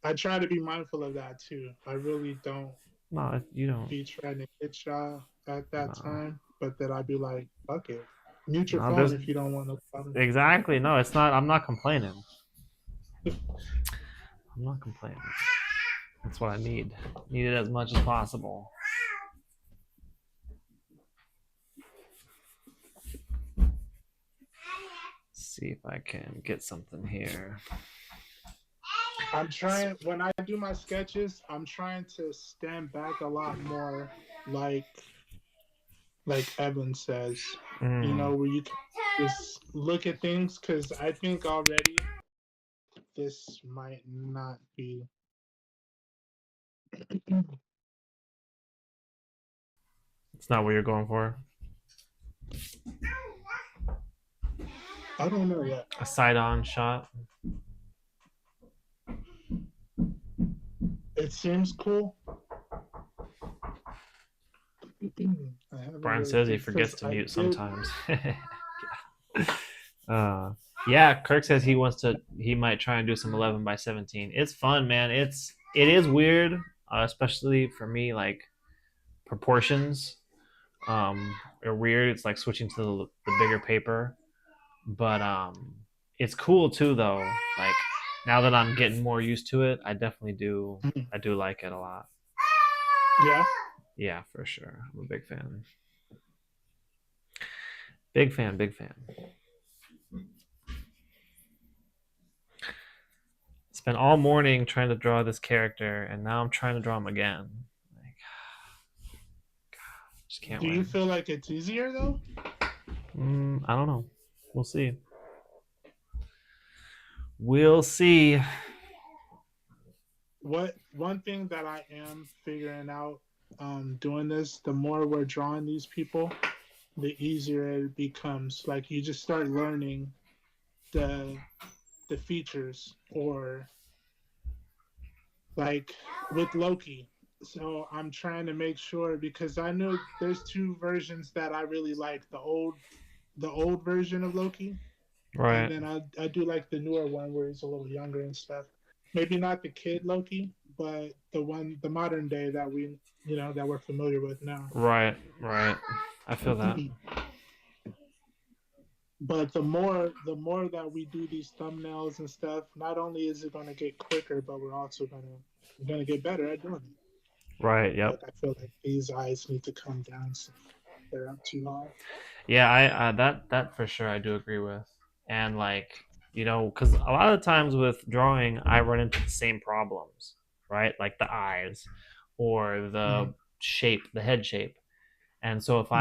I try to be mindful of that too. I really don't No, you don't. be trying to hit y'all at that No, time, but then I'd be like, fuck it. Mute your no. phone There's if you don't want to phone. exactly no. It's not. I'm not complaining. I'm not complaining. That's what I need. Need it as much as possible. See if I can get something here. I'm trying, when I do my sketches, I'm trying to stand back a lot more, like Evan says, you know, where you can just look at things, because I think already this might not be. It's not what you're going for. I don't know yet. A side-on shot. It seems cool. Brian says he forgets to mute sometimes. Yeah, Kirk says he might try and do some 11 by 17. It's fun, man. It is weird, especially for me, like proportions are weird. It's like switching to the bigger paper, but it's cool too though. Like now that I'm getting more used to it, I definitely do. I do like it a lot. Yeah. Yeah, for sure. I'm a big fan. Big fan, big fan. Spent all morning trying to draw this character, and now I'm trying to draw him again. Like, God, just can't Do win. you feel like it's easier though? I don't know. We'll see. We'll see. One thing that I am figuring out doing this, the more we're drawing these people, the easier it becomes. Like you just start learning the features, or like with Loki. So I'm trying to make sure, because I know there's two versions that I really like. The old version of Loki, and Right. then I do like the newer one where he's a little younger and stuff. Maybe not the kid Loki, but the modern day that that we're familiar with now. Right. Right. I feel that. But the more that we do these thumbnails and stuff, not only is it going to get quicker, but we're also going to get better at doing it. Right. Yep. But I feel like these eyes need to come down so they're up too high. Yeah. I that for sure I do agree with, and like because a lot of the times with drawing I run into the same problems, right? Like the eyes, or the shape, the head shape, and so if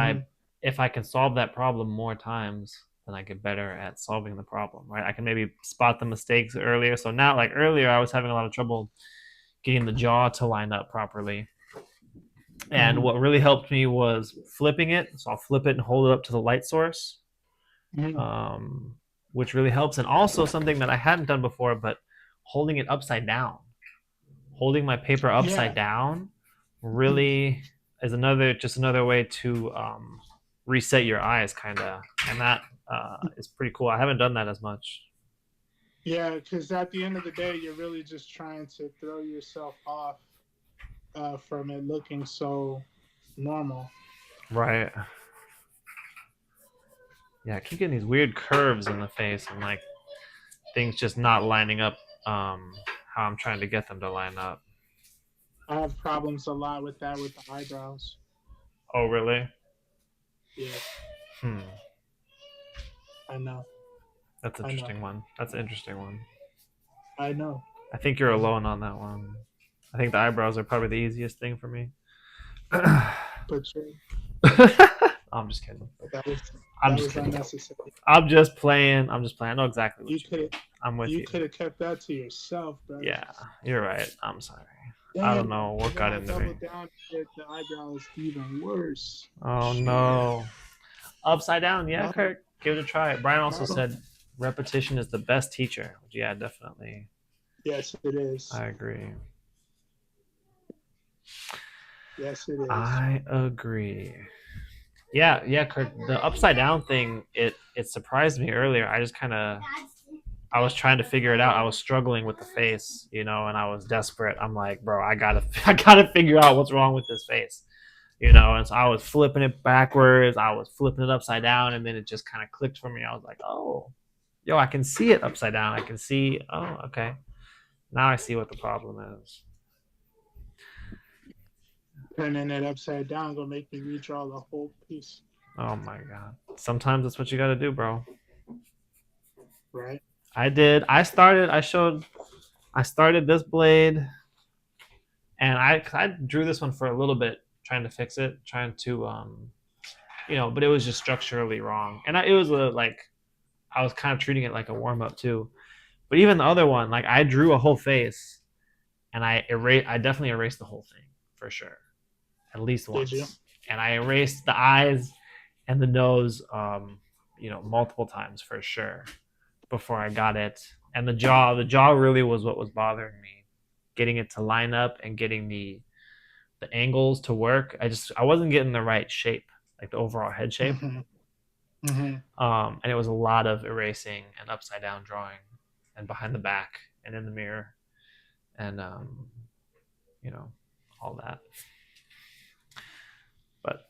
I can solve that problem more times, then I get better at solving the problem, right? I can maybe spot the mistakes earlier. So now, like earlier, I was having a lot of trouble getting the jaw to line up properly. And what really helped me was flipping it. So I'll flip it and hold it up to the light source, which really helps. And also something that I hadn't done before, but holding it upside down. holding my paper upside down really is another way to reset your eyes, kind of, and that is pretty cool. I haven't done that as much. Yeah, because at the end of the day, you're really just trying to throw yourself off from it looking so normal. Right. Yeah, I keep getting these weird curves in the face and like things just not lining up how I'm trying to get them to line up. I have problems a lot with that with the eyebrows. Oh, really? Yeah, Hmm. I know. That's an I know. interesting one. That's an interesting one. I know. I think you're I know. alone on that one. I think the eyebrows are probably the easiest thing for me. But I'm just kidding. that was I'm that just was kidding. unnecessary. I'm just playing. I'm just playing. I know exactly what You you mean. could I'm with you you. could have kept that to yourself, bro. Yeah, you're right. I'm sorry. I don't Damn. know what And then got I into me. doubled down and did the eyebrows even worse. Oh Shit. no. Upside down, yeah, No, Kurt. Give it a try. Brian also no. said repetition is the best teacher. Yeah, definitely. Yes, it is. I agree. Yes, it is. I agree. Yeah, Kurt. The upside down thing, it surprised me earlier. I was trying to figure it out. I was struggling with the face, and I was desperate. I'm like, bro, I gotta figure out what's wrong with this face. And so I was flipping it backwards, I was flipping it upside down, and then it just kind of clicked for me. I was like, oh, yo, I can see it upside down. I can see, oh, okay. Now I see what the problem is. Turning it upside down gonna make me redraw the whole piece. Oh my God. Sometimes that's what you gotta do, bro. Right? I did. I started this blade, and I drew this one for a little bit, trying to fix it, trying to but it was just structurally wrong. And it was I was kind of treating it like a warm up too. But even the other one, like I drew a whole face, and I definitely erased the whole thing for sure, at least once. Did you? And I erased the eyes and the nose, multiple times for sure before I got it. And the jaw really was what was bothering me, getting it to line up and getting the angles to work. I wasn't getting the right shape, like the overall head shape. Mm-hmm. Mm-hmm. And it was a lot of erasing and upside down drawing and behind the back and in the mirror and all that. But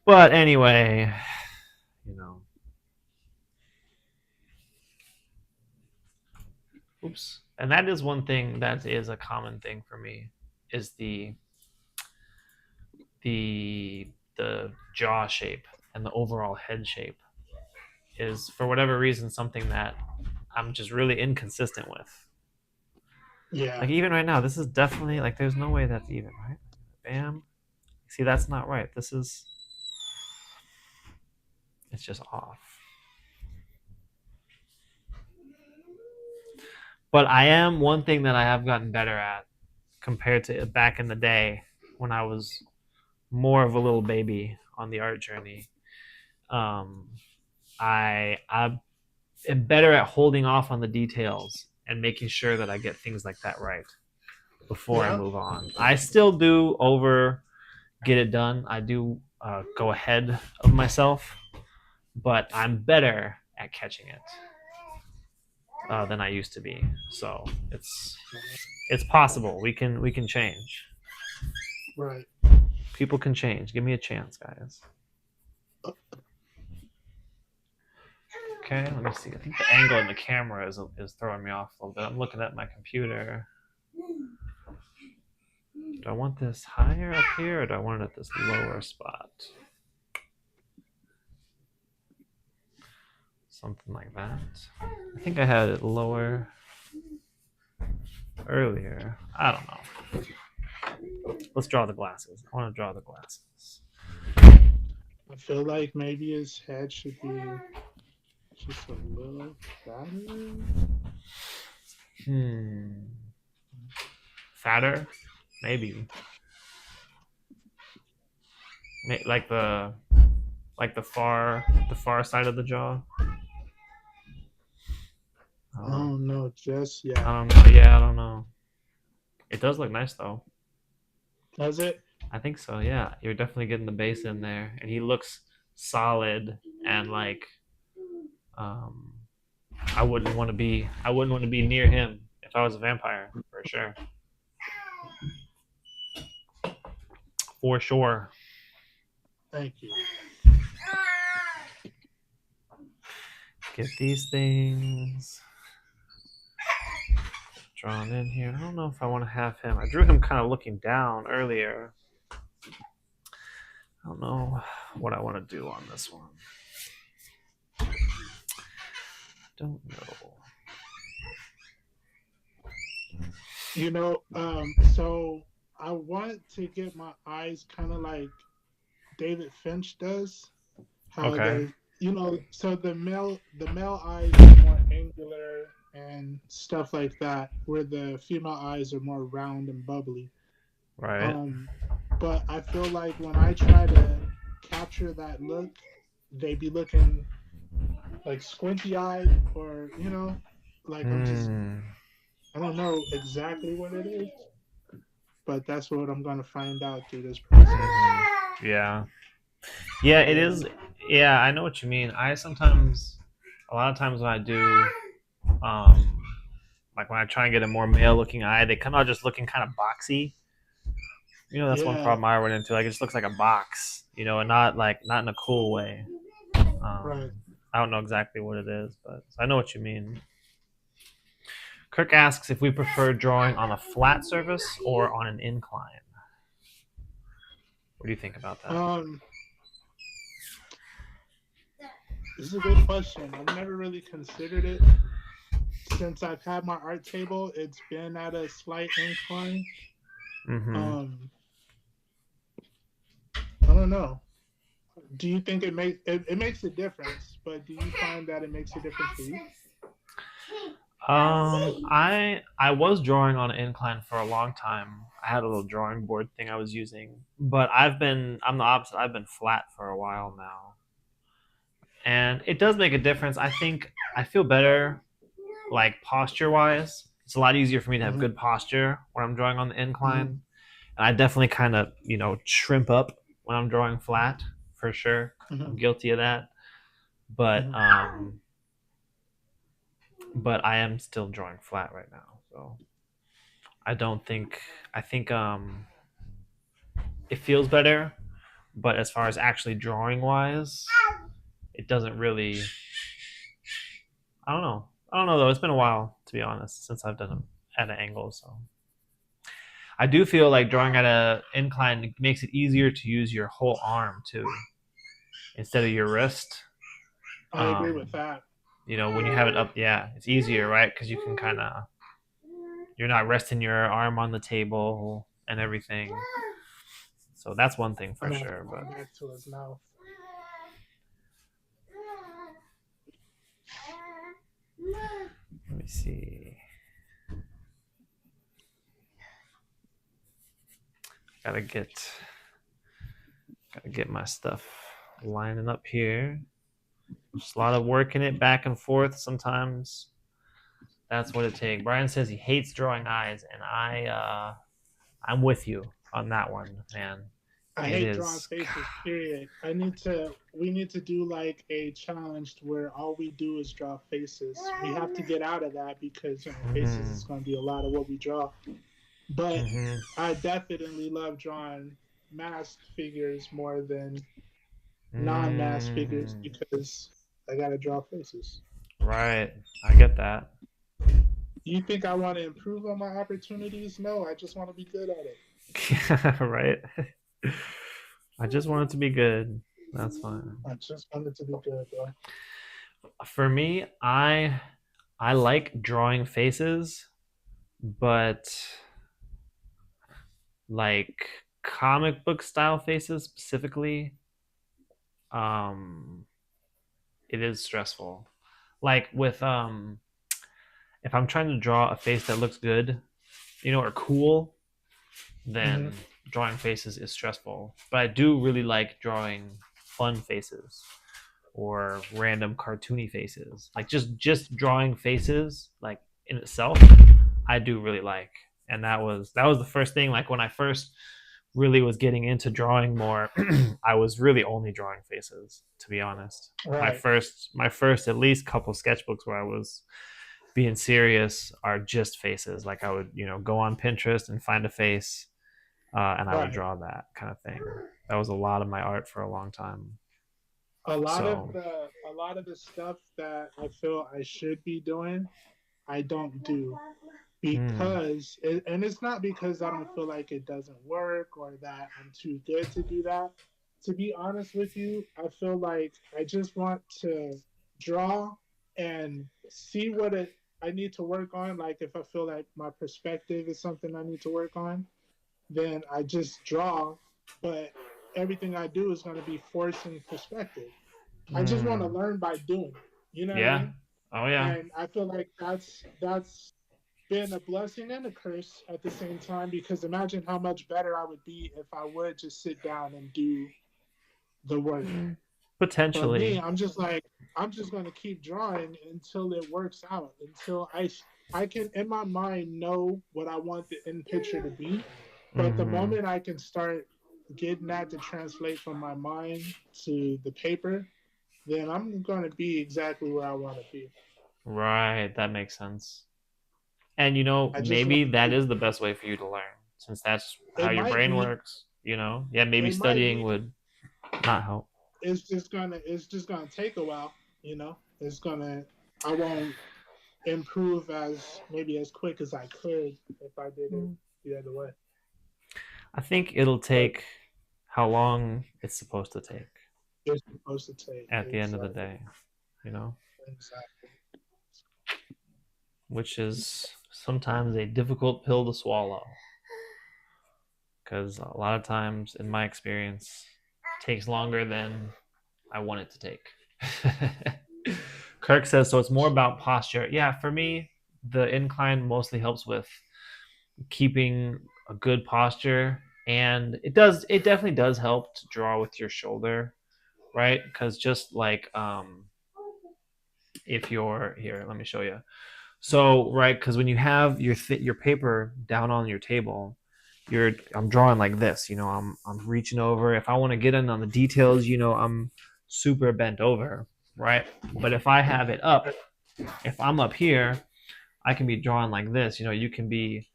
but anyway, oops. And that is one thing that is a common thing for me, is the jaw shape and the overall head shape is, for whatever reason, something that I'm just really inconsistent with. Yeah. Like even right now, this is definitely like, there's no way that's even, right? Bam. See, that's not right. It's just off. But one thing that I have gotten better at compared to back in the day when I was more of a little baby on the art journey. I am better at holding off on the details and making sure that I get things like that right before I move on. I still do get it done. I do go ahead of myself, but I'm better at catching it than I used to be. So it's possible. We can change. Right. People can change. Give me a chance, guys. Okay, let me see. I think the angle in the camera is throwing me off a little bit. I'm looking at my computer. Do I want this higher up here, or do I want it at this lower spot? Something like that. I think I had it lower earlier. I don't know. Let's draw the glasses. I want to draw the glasses. I feel like maybe his head should be just a little fatter. Fatter? Maybe. Like the far side of the jaw. I don't know just yet. I don't know. Yeah, I don't know. It does look nice though. Does it? I think so. Yeah, you're definitely getting the base in there, and he looks solid and like um, I wouldn't want to be. I wouldn't want to be near him if I was a vampire for sure. For sure. Thank you. Get these things drawn in here. I don't know if I want to have him. I drew him kind of looking down earlier. I don't know what I want to do on this one. Don't know. You know, so I want to get my eyes kind of like David Finch does. How Okay. they're, so the male eyes are more angular and stuff like that, where the female eyes are more round and bubbly. Right. Um, but I feel like when I try to capture that look, they be looking like squinty eyed, or like Hmm. I don't know exactly what it is, but that's what I'm gonna find out through this process. Yeah. Yeah, it Yeah, is. Yeah, I know what you mean. I sometimes, a lot of times when I do, um, like when I try and get a more male looking eye, they come out just looking kind of boxy. That's one yeah, problem I run into. Like it just looks like a box, and not in a cool way. right. I don't know exactly what it is, but I know what you mean. Kirk asks if we prefer drawing on a flat surface or on an incline. What do you think about that? This is a good question. I've never really considered it. Since I've had my art table, it's been at a slight incline. Mm-hmm. I don't know. Do you think it makes a difference? But do you find that it makes a difference for you? I was drawing on an incline for a long time. I had a little drawing board thing I was using, but I'm the opposite. I've been flat for a while now, and it does make a difference. I think I feel better, like posture wise. It's a lot easier for me to have Mm-hmm. good posture when I'm drawing on the Mm-hmm. incline, and I definitely kind of shrimp up when I'm drawing flat for sure. Mm-hmm. I'm guilty of that, but Mm-hmm. but I am still drawing flat right now, so I don't think I think it feels better, but as far as actually drawing wise, it doesn't really. I don't know. I don't know though. It's been a while to be honest since I've done them at an angle, so I do feel like drawing at a incline makes it easier to use your whole arm too instead of your wrist. I agree with that. When you have it up, yeah, it's easier, right? Because you can kind of you're not resting your arm on the table and everything. So that's one thing I'm for gonna have to sure. go But back to his mouth. let me see. Gotta get my stuff lining up here. Just a lot of working it back and forth. Sometimes that's what it takes. Brian says he hates drawing eyes, and I'm with you on that one, man. I It hate drawing is. faces, period. We need to do like a challenge where all we do is draw faces. We have to get out of that because faces is going to be a lot of what we draw. But I definitely love drawing masked figures more than non-masked figures because I got to draw faces. Right. I get that. You think I want to improve on my opportunities? No, I just want to be good at it. Right. I just want it to be good. That's fine. I just want it to be good, bro. For me, I like drawing faces, but like comic book style faces specifically, um, it is stressful. Like with if I'm trying to draw a face that looks good, or cool, then Mm-hmm. drawing faces is stressful. But I do really like drawing fun faces or random cartoony faces. Like just drawing faces like in itself, I do really like. And that was the first thing. Like when I first really was getting into drawing more, I was really only drawing faces, to be honest. My Right, first my first at least couple sketchbooks where I was being serious are just faces. Like I would, go on Pinterest and find a face, and I would right. draw that kind of thing. That was a lot of my art for a long time. So, A lot of the stuff that I feel I should be doing, I don't do mm, because and it's not because I don't feel like it doesn't work or that I'm too good to do that. To be honest with you, I feel like I just want to draw and see what it I need to work on. Like if I feel like my perspective is something I need to work on, then I just draw, but everything I do is going to be forcing perspective. I just want to mm, learn by doing. You know what I yeah, mean? oh yeah, And I feel like that's been a blessing and a curse at the same time because imagine how much better I would be if I would just sit down and do the work. mm, But me, potentially. I'm just going to keep drawing until it works out, until I can in my mind know what I want the end picture to be. But the Hmm. moment I can start getting that to translate from my mind to the paper, then I'm going to be exactly where I want to be. Right, that makes sense. And I just want maybe to that keep. is the best way for you to learn, since that's how It your might brain be. works. Yeah, maybe It might studying be. would not help. It's just gonna take a while. You know, it's gonna. I won't improve as maybe as quick as I could if I did it Mm. the other way. I think it'll But take how long it's supposed to take it's supposed to take at the end of the exactly, day, you know, exactly. which is sometimes a difficult pill to swallow because a lot of times, in my experience, it takes longer than I want it to take. Kirk says so. It's more about posture. Yeah, for me, the incline mostly helps with keeping a good posture, and it definitely does help to draw with your shoulder, right? Because just like if you're here, let me show you. So right, because when you have your paper down on your table, I'm drawing like this. I'm reaching over. If I want to get in on the details, I'm super bent over, right? But if I have it up, if I'm up here, I can be drawing like this. You can be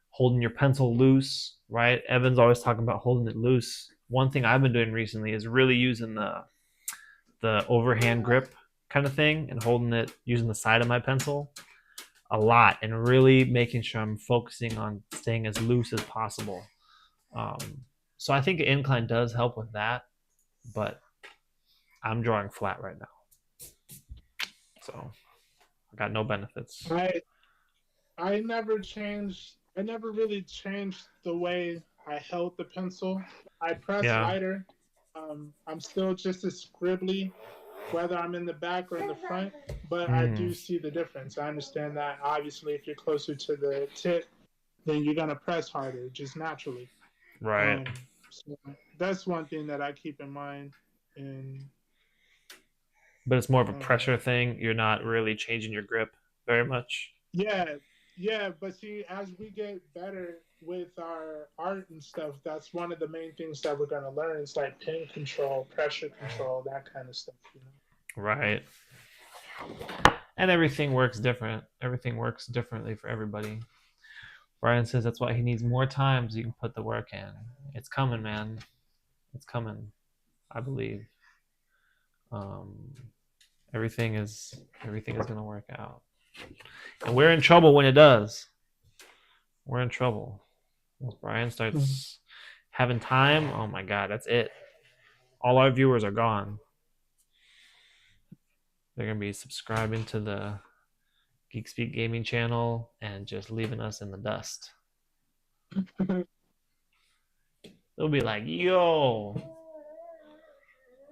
holding your pencil loose, right? Evan's always talking about holding it loose. One thing I've been doing recently is really using the overhand grip kind of thing and holding it using the side of my pencil a lot and really making sure I'm focusing on staying as loose as possible. Um, so I think an incline does help with that, but I'm drawing flat right now, so I got no benefits. I I never changed. I never really changed the way I held the pencil. I press Yeah. lighter. I'm still just as scribbly, whether I'm in the back or in the front. But I Mm, do see the difference. I understand that obviously, if you're closer to the tip, then you're gonna press harder, just naturally. right. So that's one thing that I keep in mind. And But it's more of a um, pressure thing. You're not really changing your grip very much. yeah, yeah. But see, as we get better with our art and stuff, that's one of the main things that we're gonna learn. It's like pin control, pressure control, that kind of stuff. You know? Right. And everything works different. Everything works differently for everybody. Brian says that's why he needs more time so you can put the work in. It's coming, man. It's coming. I believe. Um, everything is gonna work out, and we're in trouble when it does. We're in trouble. Once Brian starts having time, oh my god, that's it. All our viewers are gone. They're gonna be subscribing to the Geek Speak Gaming channel and just leaving us in the dust. They'll be like, "Yo,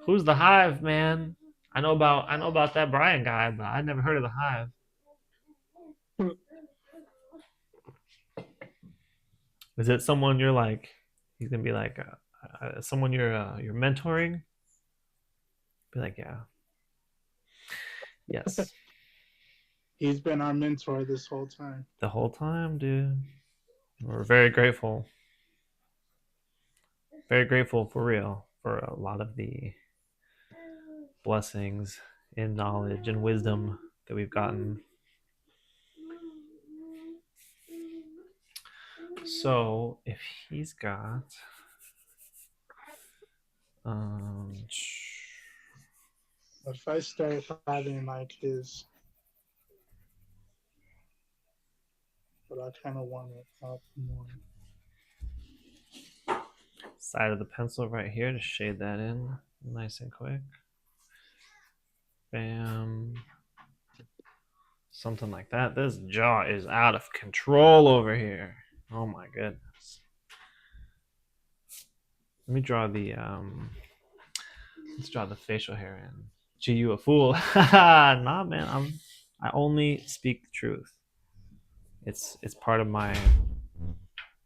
who's the Hive, man? I know about that Brian guy, but I never heard of the Hive. Is it someone you're like? He's gonna be like, someone you're mentoring. Be like, yeah. Yes. He's been our mentor this whole time. The whole time, dude. We're very grateful. Very grateful for real for a lot of the blessings in knowledge and wisdom that we've gotten. So if he's got If I start having like his, but I kind of want it up more. side of the pencil right here to shade that in nice and quick. Bam. Something like that. This jaw is out of control over here. Oh my goodness. Let me draw the let's draw the facial hair in. Gee, you a fool. Nah, man. I only speak the truth. It's part of my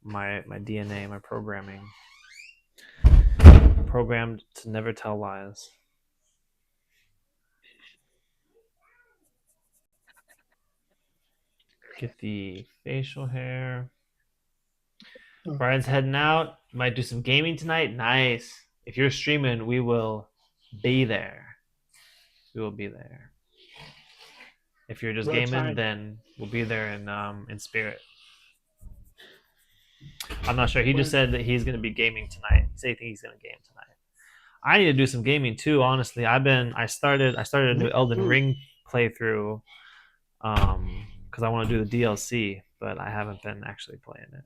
DNA, my programming. Programmed to never tell lies. Get the facial hair. Brian's heading out. Might do some gaming tonight. Nice. If you're streaming, we will be there. We will be there. If you're just gaming, then we'll be there in spirit. I'm not sure. He just said that he's going to be gaming tonight. He said he thinks he's going to game tonight. I need to do some gaming too. Honestly, I started a new Elden Ring playthrough, because I want to do the DLC, but I haven't been actually playing it.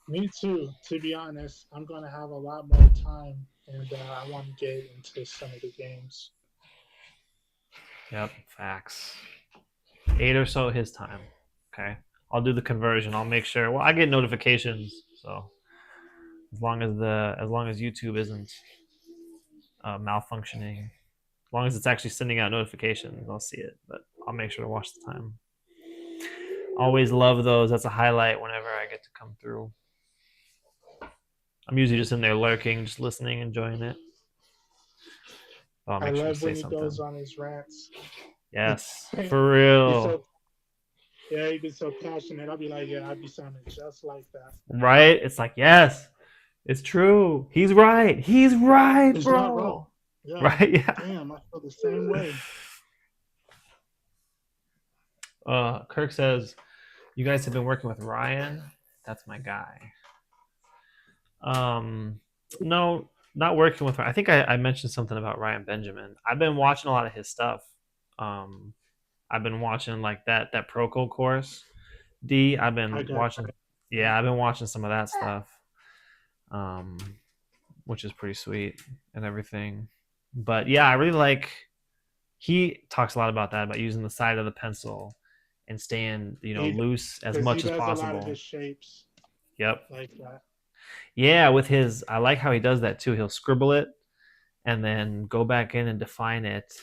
Me too. To be honest, I'm going to have a lot more time, and I want to get into some of the games. Yep, facts. 8 or so his time. Okay, I'll do the conversion. I'll make sure. Well, I get notifications, so as long as YouTube isn't malfunctioning, as long as it's actually sending out notifications, I'll see it. But I'll make sure to watch the time. Always love those. That's a highlight whenever I get to come through. I'm usually just in there lurking, just listening, enjoying it. I love when he goes on his rants. Yes, for real. He'd be so passionate. I'll be like, yeah, I'd be sounding just like that. Right? It's like, yes, it's true. He's right. He's right, He's bro. not wrong. Yeah. Right? Yeah. Damn, I feel the same way. Kirk says, you guys have been working with Ryan. That's my guy. No, not working with Ryan. I think I mentioned something about Ryan Benjamin. I've been watching a lot of his stuff. I've been watching like that Proco course. I've been watching. Yeah, I've been watching some of that stuff, which is pretty sweet and everything. But yeah, I really like. He talks a lot about that, about using the side of the pencil and staying, loose as much as possible. A lot of his shapes. Yep. Like that. Yeah, with his, I like how he does that too. He'll scribble it and then go back in and define it,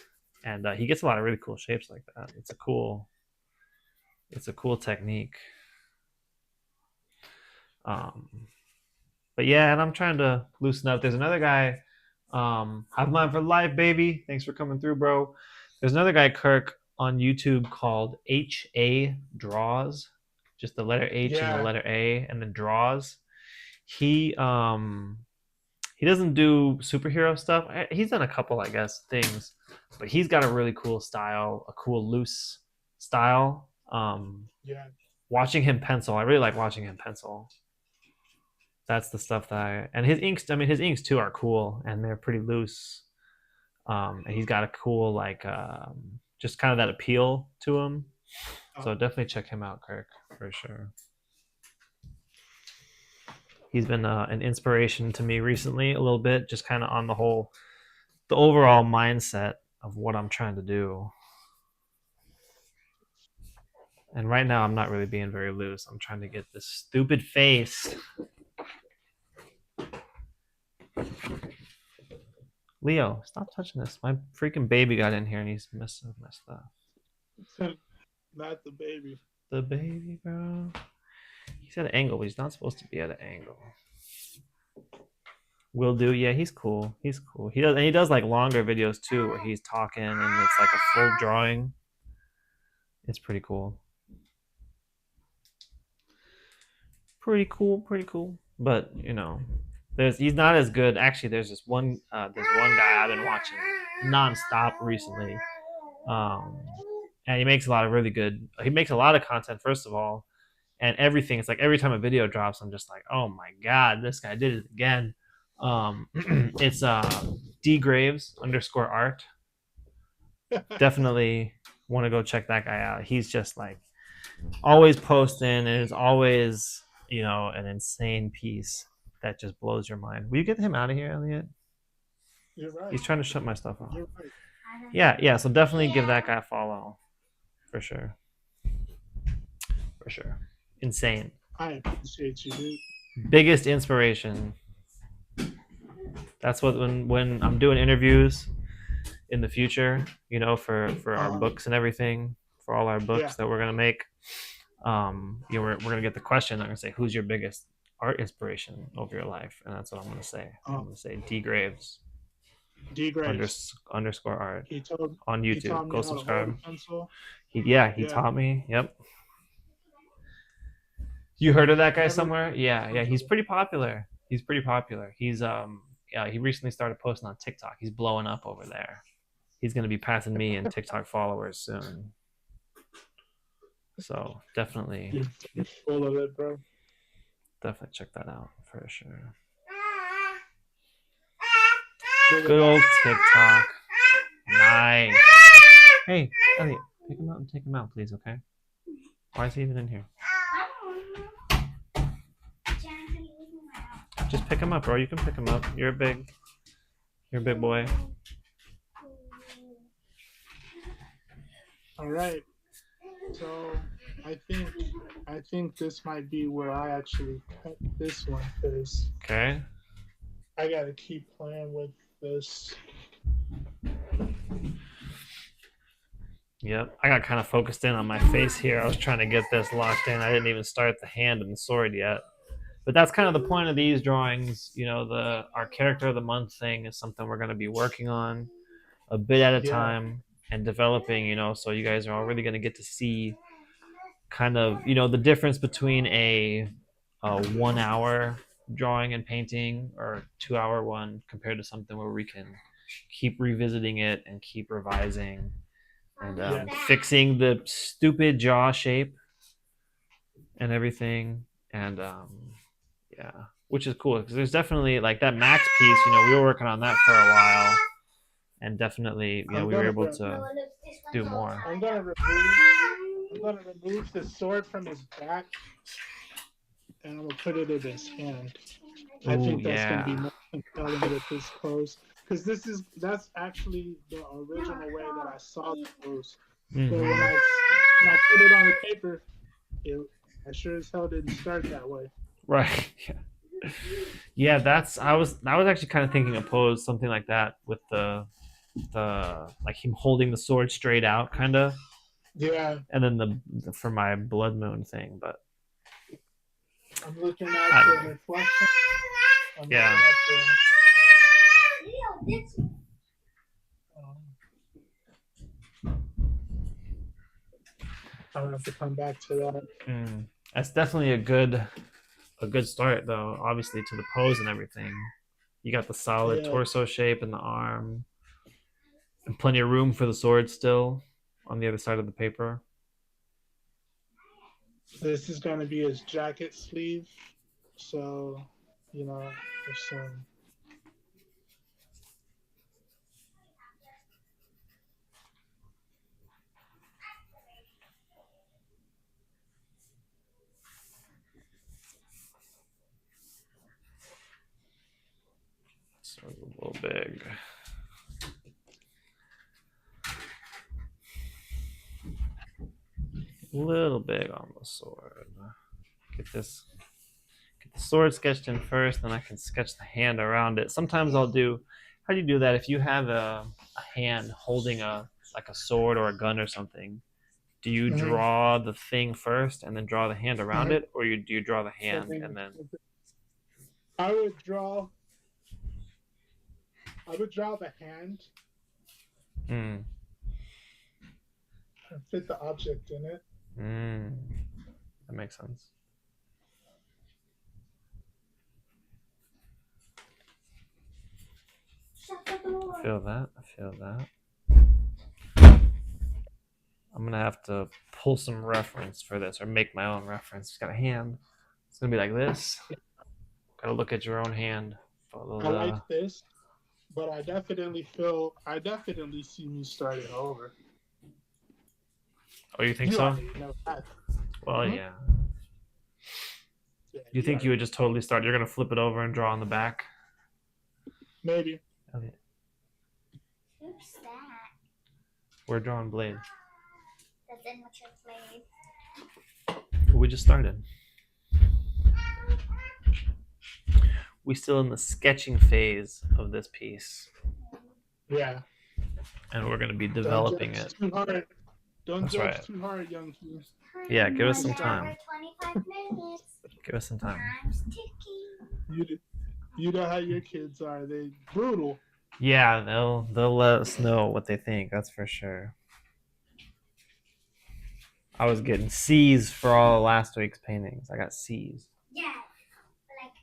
and he gets a lot of really cool shapes like that. It's a cool technique. But yeah, and I'm trying to loosen up. There's another guy, Hive Mind for Life, baby. Thanks for coming through, bro. There's another guy, Kirk, on YouTube called HA Draws, just the letter H and the letter A, and then draws. He doesn't do superhero stuff. He's done a couple, I guess, things, but he's got a really cool style, a cool loose style. Watching him pencil, I really like watching him pencil. That's the stuff that and his inks too are cool, and they're pretty loose. And he's got a cool, like, just kind of that appeal to him. So definitely check him out, Kirk, for sure. He's been an inspiration to me recently a little bit, just kind of on the overall mindset of what I'm trying to do. And right now, I'm not really being very loose. I'm trying to get this stupid face. Leo, stop touching this. My freaking baby got in here and he's messing with my stuff. Not the baby. The baby, bro. He's at an angle, but he's not supposed to be at an angle. Will do. Yeah, he's cool. He's cool. He does like longer videos too, where he's talking and it's like a full drawing. It's pretty cool. Pretty cool. Pretty cool. But he's not as good. Actually, there's one guy I've been watching nonstop recently. And he makes a lot of really good. He makes a lot of content, first of all, and everything. It's like every time a video drops, I'm just like, oh my god, this guy did it again. It's DGraves _art. Definitely want to go check that guy out. He's just like always posting, and it's always an insane piece that just blows your mind. Will you get him out of here, Elliot? You're right. He's trying to shut my stuff off. You're right. Yeah. So definitely give that guy a follow, for sure. For sure. Insane. I appreciate you, dude. Biggest inspiration. That's what when I'm doing interviews in the future, for our books and everything, for all our books that we're gonna make. We're gonna get the question. I'm gonna say, who's your biggest art inspiration over your life? And that's what I'm gonna say. I'm gonna say DGraves. DGraves _art. He told on YouTube. He taught me Go how to subscribe. hold a pencil. He taught me. Yep. You heard of that guy somewhere? Yeah. He's pretty popular. He's he recently started posting on TikTok. He's blowing up over there. He's gonna be passing me in TikTok followers soon. So definitely You're full of it, bro. Definitely check that out for sure. Good old TikTok. Nice. Hey, Elliot, pick him up and take him out, please, okay? Why is he even in here? Just pick him up, bro. You can pick him up. You're a big boy. All right. So I think this might be where I actually cut this one, because Okay. I gotta keep playing with this. Yep. I got kind of focused in on my face here. I was trying to get this locked in. I didn't even start the hand and the sword yet. But that's kind of the point of these drawings. Our character of the month thing is something we're going to be working on a bit at a time and developing, so you guys are all really going to get to see kind of, the difference between a 1 hour drawing and painting or 2 hour one compared to something where we can keep revisiting it and keep revising and fixing the stupid jaw shape and everything. And which is cool because there's definitely like that Max piece, we were working on that for a while, and definitely we were able to do more. I'm gonna remove the sword from his back, and I'm gonna put it in his hand. I think that's gonna be more compelling with this pose, because that's actually the original way that I saw the pose. Mm-hmm. But when I put it on the paper, I sure as hell didn't start that way. Right. Yeah. I was actually kind of thinking a pose, something like that, with the like him holding the sword straight out, kind of. Yeah. And then for my blood moon thing, but I'm looking at the reflection. I'm gonna have to come back to that. That's definitely a good start, though. Obviously, to the pose and everything. You got the solid torso shape and the arm, and plenty of room for the sword still on the other side of the paper. This is going to be his jacket sleeve, so there's some. So a little big. A little big on the sword. Get the sword sketched in first, then I can sketch the hand around it. Sometimes I'll do. How do you do that? If you have a hand holding a sword or a gun or something, do you draw the thing first and then draw the hand around it, or do you draw the hand and then? I would draw I would draw the hand Mm. and fit the object in it. Mm. That makes sense. Shut the door. I feel that. I feel that. I'm gonna have to pull some reference for this, or make my own reference. It's got a hand. It's gonna be like this. Gotta look at your own hand. Follow I like the. this, but I definitely see me starting over. Oh, you think You so? already know that. Well, yeah. Yeah, You think you would already just know. totally start? You're gonna flip it over and draw on the back. Maybe. Okay. Who's that? We're drawing blade. That's in what you played. Well, we just started. We still in the sketching phase of this piece, Yeah. and we're gonna be Don't developing judge it. too hard. Don't That's judge right. too hard, young kids. Yeah, give us some 1 time. hour, 25 minutes. Give us some time. Time's ticking. You know how your kids are. They brutal. Yeah, they'll let us know what they think. That's for sure. I was getting C's for all of last week's paintings. I got C's. Yeah.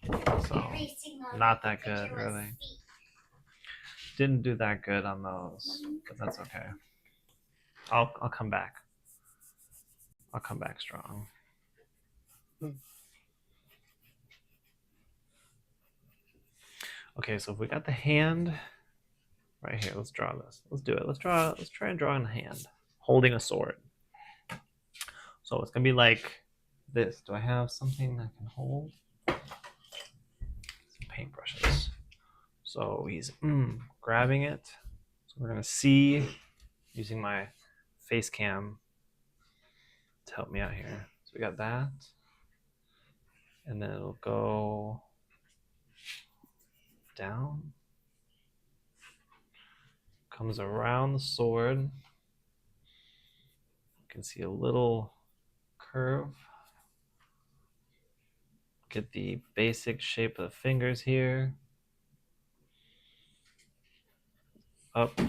Like So every single not that picture good, was really. C. Didn't do that good on those, but that's okay. I'll come back. I'll come back strong. Okay, so if we got the hand right here, let's draw this. Let's do it. Let's try and draw in the hand, holding a sword. So it's gonna be like this. Do I have something I can hold? Some paintbrushes. So he's grabbing it. So we're gonna see using my face cam to help me out here. So we got that. And then it'll go down. Comes around the sword. You can see a little curve. Get the basic shape of the fingers here. Up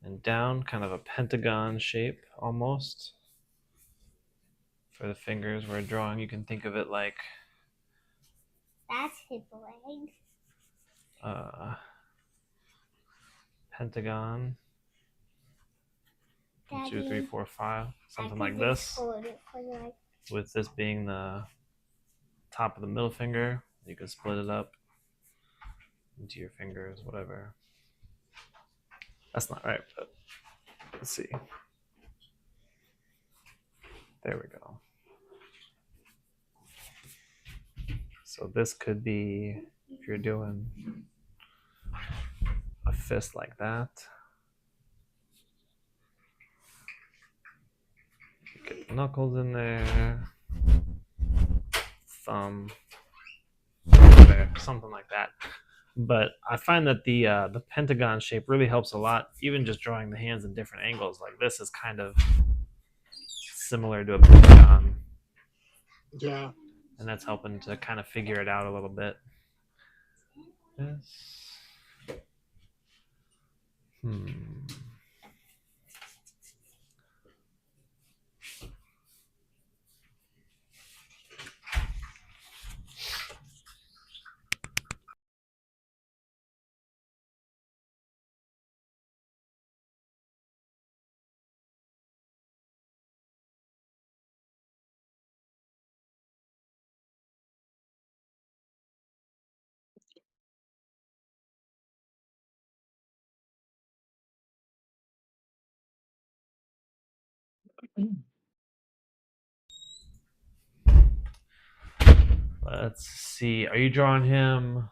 and down, kind of a pentagon shape almost. For the fingers we're drawing, you can think of it like That's his leg. Pentagon. 1, 2, 3, 4, 5, something like this. With this being the top of the middle finger, you can split it up into your fingers, whatever. That's not right, but let's see. There we go. So this could be, if you're doing a fist like that, get knuckles in there, thumb there, something like that. But I find that the pentagon shape really helps a lot, even just drawing the hands in different angles. Like this is kind of similar to a pentagon. Yeah. And that's helping to kind of figure it out a little bit. This. Let's see. Are you drawing him?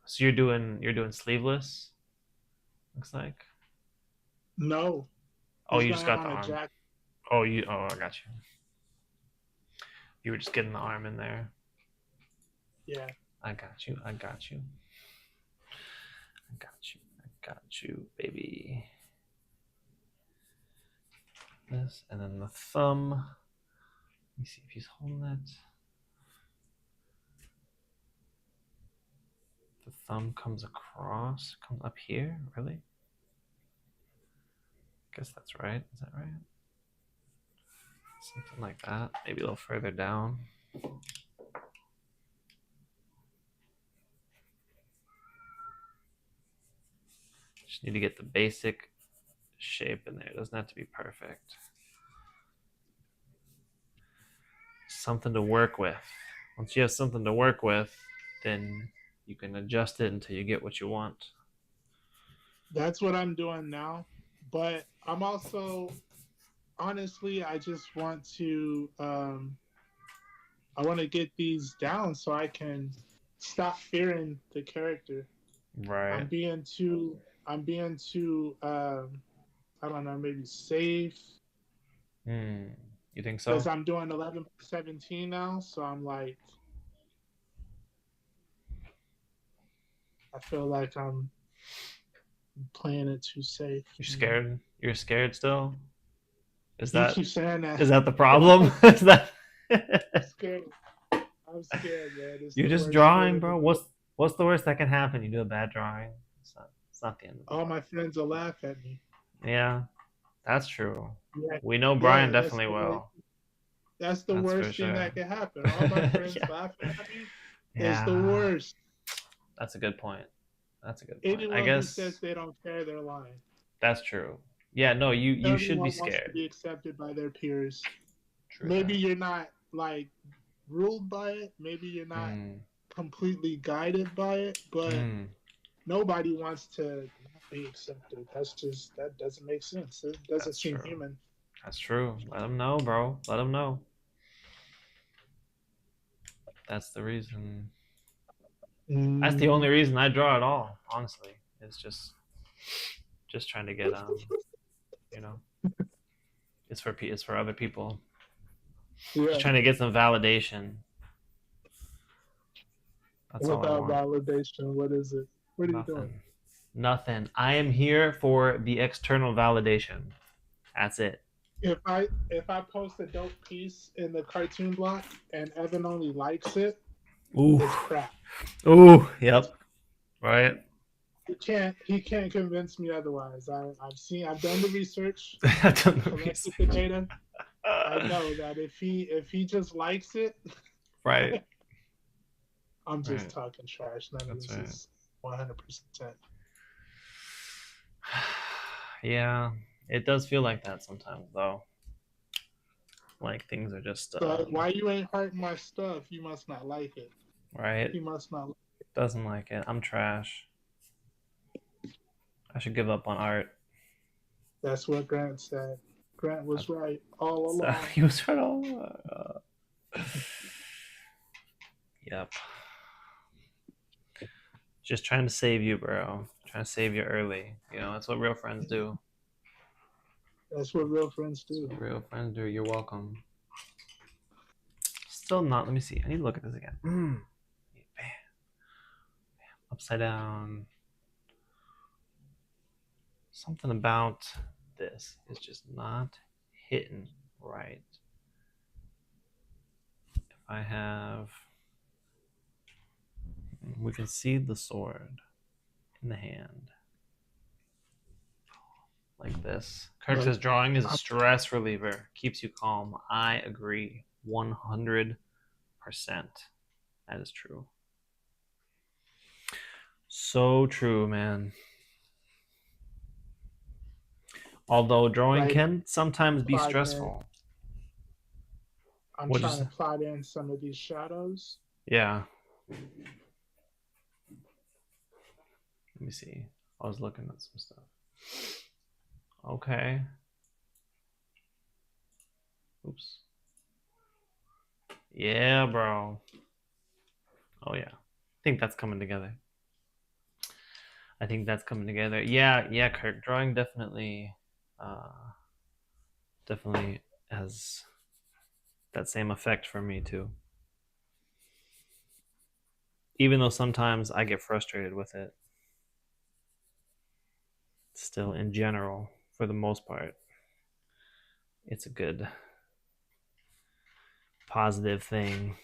So you're doing sleeveless. Looks like. No. Oh, He's you gonna just have got the on a arm. jacket. Oh, I got you. You were just getting the arm in there. Yeah. I got you. I got you. I got you. I got you, baby. This and then the thumb. Let me see if he's holding it. The thumb comes across, comes up here, really? Guess that's right. Is that right? Something like that. Maybe a little further down. Just need to get the basic shape in there. It doesn't have to be perfect. Something to work with. Once you have something to work with, then you can adjust it until you get what you want. That's what I'm doing now. But I'm also, honestly, I just want to, I want to get these down so I can stop fearing the character. Right. I'm being too, I don't know, maybe safe. You think Because so? I'm doing 11/17 now, so I'm like, I feel like I'm playing it too safe. You're scared? You're scared still? Is You that keep saying that. is that the problem? Is that I'm scared. I'm scared, man. It's You're the just worst drawing, feeling. bro. What's the worst that can happen? You do a bad drawing. It's not the end of the All world. my friends will laugh at me. Yeah, that's true. Yeah, We know Brian yeah, definitely will. that's the That's for worst thing sure. that can happen. All my friends Yeah. laughing at me is the Yeah. worst. That's a good point. That's a good point. I Anyone who says guess they don't care, they're lying. that's true. Yeah, no, you should be Everyone wants to scared. be accepted by their peers. True Maybe that. you're not like ruled by it. Maybe you're not Mm, completely guided by it, but mm, nobody wants to not be accepted. That doesn't make sense. It doesn't that's seem true. human. That's true. Let them know, bro. Let them know. That's the reason. That's the only reason I draw at all, honestly. It's just trying to get you know, it's for other people. Yeah. Just trying to get some validation. That's all I Without want. validation, what is it? What are you doing? Nothing. Nothing. I am here for the external validation. That's it. If I post a dope piece in the cartoon block and Evan only likes it, Ooh. it's crap. Ooh. Yep. Right. He can't convince me otherwise. I've done the research, I've done the collected the research. data. I know that if he just likes it, Right. I'm just Right. talking trash. None of That's this right. is 100%. Yeah, it does feel like that sometimes, though. Like things are just So why you ain't hearting my stuff? You must not like it. right. He must not. Doesn't like it. I'm trash. I should give up on art. That's what Grant said. Grant was right all So, along. he was right all. Yep. Just trying to save you, bro. Trying to save you early. You know, that's what real friends do. That's what real friends do. That's what real friends do. You're welcome. Still not. Let me see. I need to look at this again. Bam. Upside down. Something about this is just not hitting right. If I have. We can see the sword in the hand. Like this. Kirk says drawing is a stress reliever, keeps you calm. I agree 100%. That is true. So true, man. Although drawing Like, can sometimes be stressful. I'm trying to plot in some of these shadows. Yeah. Let me see. I was looking at some stuff. Okay. Oops. Yeah, bro. Oh, yeah. I think that's coming together. Yeah, Kirk. Drawing definitely has that same effect for me, too. Even though sometimes I get frustrated with it. Still, in general, for the most part, it's a good positive thing.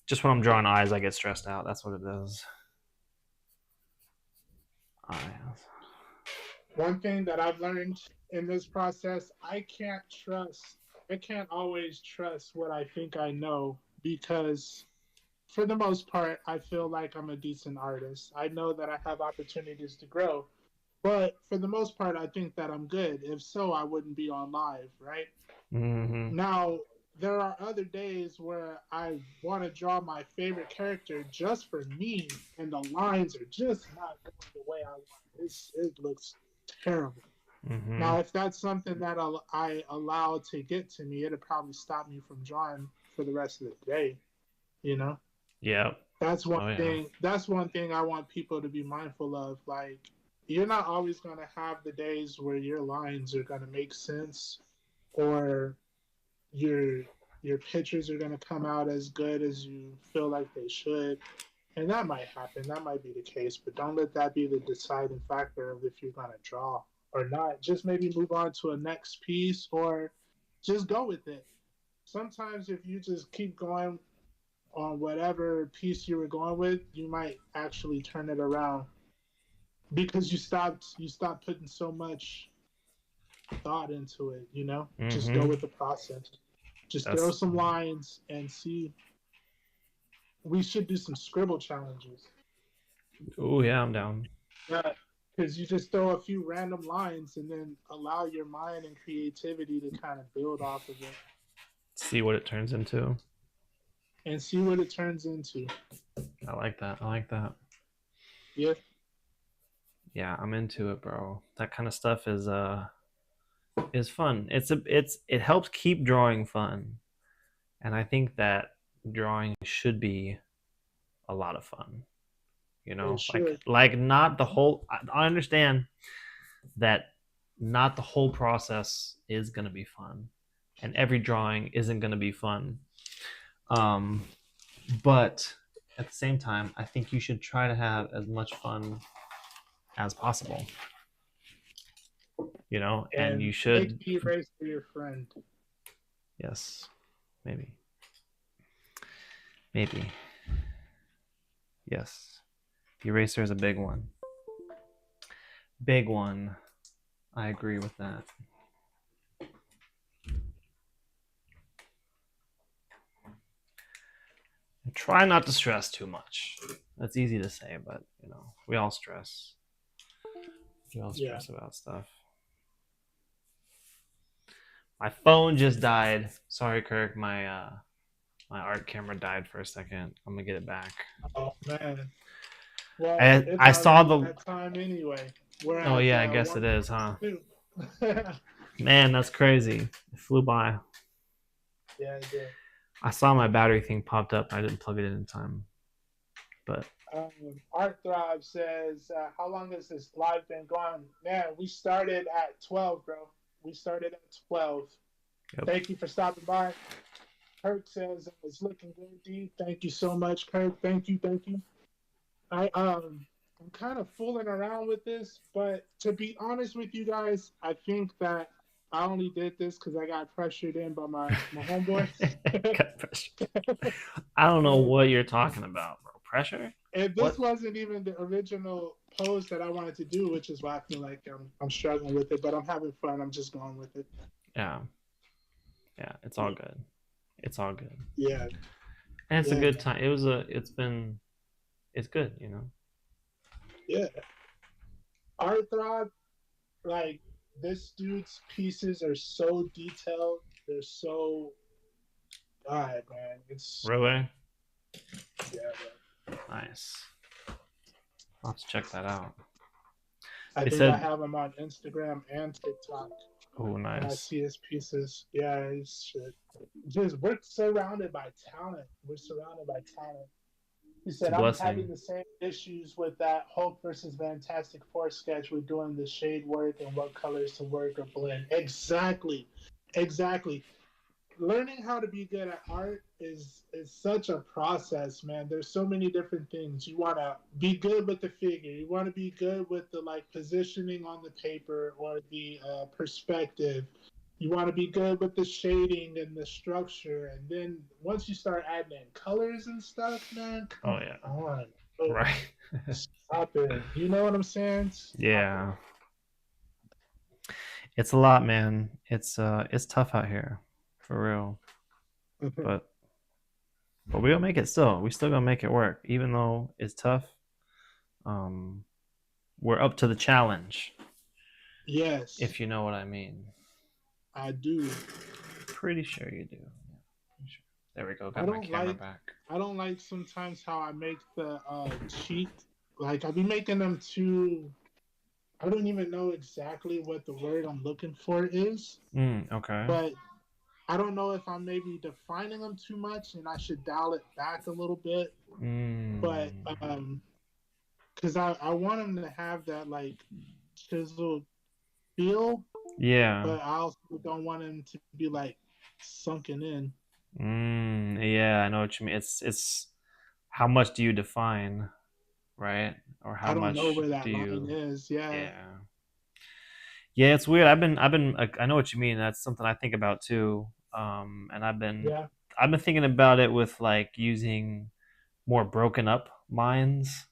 Just when I'm drawing eyes, I get stressed out. That's what it is. One thing that I've learned in this process, I can't always trust what I think I know because for the most part, I feel like I'm a decent artist. I know that I have opportunities to grow, but for the most part, I think that I'm good. If so, I wouldn't be on live, right? Mm-hmm. Now, there are other days where I want to draw my favorite character just for me, and the lines are just not going the way I want. It looks terrible. Mm-hmm. Now, if that's something that I allow to get to me, it'll probably stop me from drawing for the rest of the day. You know, Yeah. that's one Oh yeah. thing. That's one thing I want people to be mindful of. Like, you're not always going to have the days where your lines are going to make sense, or your your pictures are going to come out as good as you feel like they should. And that might happen. That might be the case, but don't let that be the deciding factor of if you're going to draw or not. Just maybe move on to a next piece or just go with it. Sometimes if you just keep going on whatever piece you were going with, you might actually turn it around because you stopped putting so much thought into it, you know? Just go Mm-hmm. with the process. Just throw That's. some lines and see. We should do some scribble challenges. Oh yeah, I'm down. Yeah, because you just throw a few random lines and then allow your mind and creativity to kind of build off of it See what it turns into. and see what it turns into. I like that. I like that. Yeah, Yeah, I'm into it, bro. That kind of stuff is fun. It helps keep drawing fun. And I think that drawing should be a lot of fun. You it know, should. like not the whole. I understand that not the whole process is gonna be fun, and every drawing isn't gonna be fun. Um, but at the same time, I think you should try to have as much fun as possible. You know, and And you make should. the eraser your friend. Yes, maybe, maybe. Yes, the eraser is a big one. Big one. I agree with that. And try not to stress too much. That's easy to say, but you know, we all stress. We all Yeah. stress about stuff. My phone just died. Sorry, Kirk. My art camera died for a second. I'm gonna get it back. Oh man. Well, I it's I saw already the. that time anyway. We're Oh at yeah, I guess one it is, huh? two. Man, that's crazy. It flew by. Yeah, it did. I saw my battery thing popped up. I didn't plug it in time, but Art Thrive says, "How long has this live been going?" Man, we started at 12, bro. We started at 12. yep. Thank you for stopping by. Kurt says it's looking good, D. Thank you so much, Kurt. Thank you, thank you. I'm kind of fooling around with this, but to be honest with you guys, I think that I only did this because I got pressured in by my homeboy. I don't know and, what you're talking about, bro. Pressure? and this What? wasn't even the original pose that I wanted to do, which is why I feel like I'm struggling with it, but I'm having fun. I'm just going with it. Yeah, yeah. It's all good. It's all good. Yeah, And it's a yeah, good time. It was a. It's been. It's good, you know. yeah. Art Thrive, like this dude's pieces are so detailed. They're so God, man. It's Really yeah, man. nice. I'll have to check that out. I They think I said, have him on Instagram and TikTok, "Oh, and I nice." see his pieces. Yeah, he's shit. Just we're surrounded by talent. We're surrounded by talent. He It's a said, I'm having blessing. the same issues with that Hulk versus Fantastic Four sketch with doing the shade work and what colors to work or blend. Exactly. Exactly. Learning how to be good at art is such a process, man. There's so many different things. You want to be good with the figure. You want to be good with the like positioning on the paper or the perspective. You want to be good with the shading and the structure. And then once you start adding in colors and stuff, man, Oh come yeah. on. Oh, Right. stop it. You know what I'm saying? Stop Yeah. It's a lot, man. It's tough out here, for real. it. But we gonna make it still. We still gonna make it work, even though it's tough. Um, we're up to the challenge, Yes, if you know what I mean. I do. Pretty sure you do. Yeah, pretty sure. There we go. I Got my don't camera like back. I don't like sometimes how I make the cheat. Like I be making them too. I don't even know exactly what the word I'm looking for is, Okay. but I don't know if I'm maybe defining them too much and I should dial it back a little bit. But Mm. because I want them to have that like chiseled feel, Yeah. but I also don't want them to be like sunken in. Yeah, I know what you mean. It's how much do you define, right? Or how I don't know much where do that line you? is. Yeah, Yeah. Yeah, it's weird. I've been. I know what you mean. That's something I think about too. And yeah, I've been thinking about it with like using more broken up lines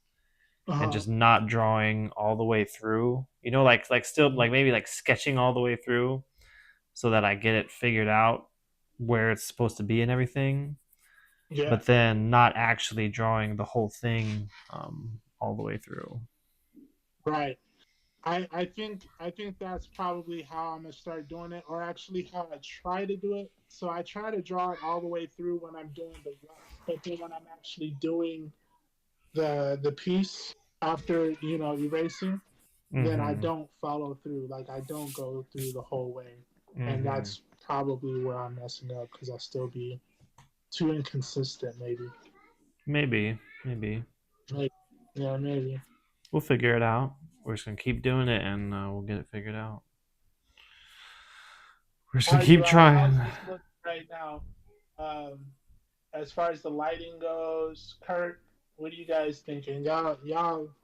and uh-huh. just not drawing all the way through. You know, like still like maybe like sketching all the way through so that I get it figured out where it's supposed to be and everything, Yeah, but then not actually drawing the whole thing all the way through. right. I think that's probably how I'm gonna start doing it, or actually how I try to do it. So I try to draw it all the way through when I'm doing the rough, but then when I'm actually doing the piece after erasing, then I Mm-hmm. don't follow through. Like I don't go through the whole way, and Mm-hmm. that's probably where I'm messing up because I still be too inconsistent. Maybe, Maybe, maybe like, yeah, maybe. we'll figure it out. We're just gonna keep doing it, and we'll get it figured out. We're just All gonna right, keep Uriah, trying. how's this look right now? Um, as far as the lighting goes, Kurt, what are you guys thinking? Y'all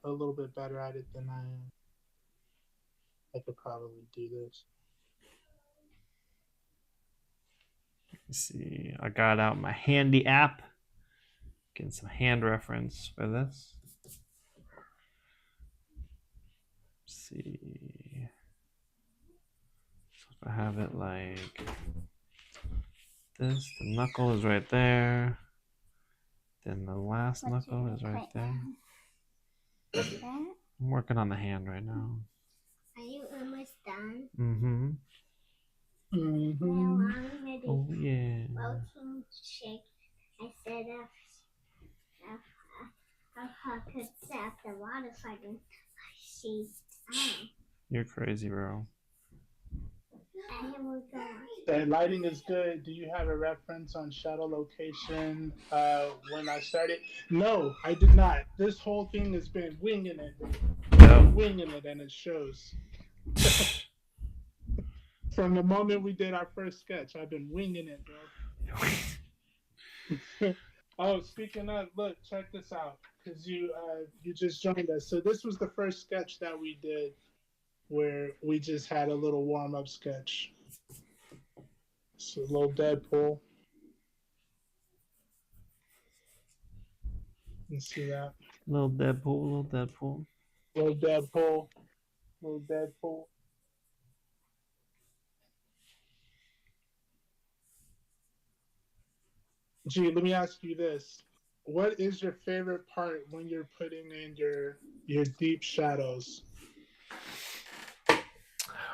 a little bit better at it than I am. I could probably do this. Let's see, I got out my handy app, getting some hand reference for this. Let's see, so if I have it like this, the knuckle is right there. Then the last What should knuckle we is right put there. down? Like that? I'm working on the hand right now. Are you almost done? Mm-hmm. Now Mm-hmm. I'm gonna do Oh yeah. protein shake instead of her could set the water so I can see. You're crazy, bro. And here we go. The lighting is good. Do you have a reference on shadow location when I started? No, I did not. This whole thing has been winging it, Yep. winging it, and it shows. From the moment we did our first sketch, I've been winging it, bro. Oh, speaking of, look, check this out, because you just joined us. So this was the first sketch that we did, where we just had a little warm up sketch. So a little Deadpool. You see that? Little Deadpool, little Deadpool. Little Deadpool. Little Deadpool. Gee, let me ask you this. What is your favorite part when you're putting in your deep shadows?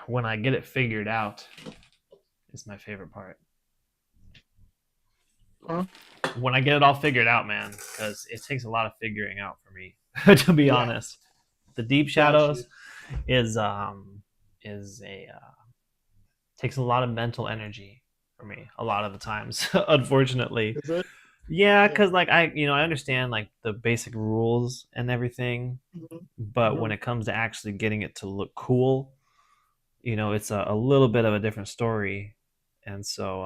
When I get it figured out, is my favorite part. Huh? When I get it all figured out, man, because it takes a lot of figuring out for me, to be Yeah, honest. The deep got you. shadows is is a takes a lot of mental energy for me a lot of the times, unfortunately. Is it? Yeah, Yeah. because like I understand like the basic rules and everything, Mm-hmm. but when Mm-hmm. it comes to actually getting it to look cool, it's a little bit of a different story, and so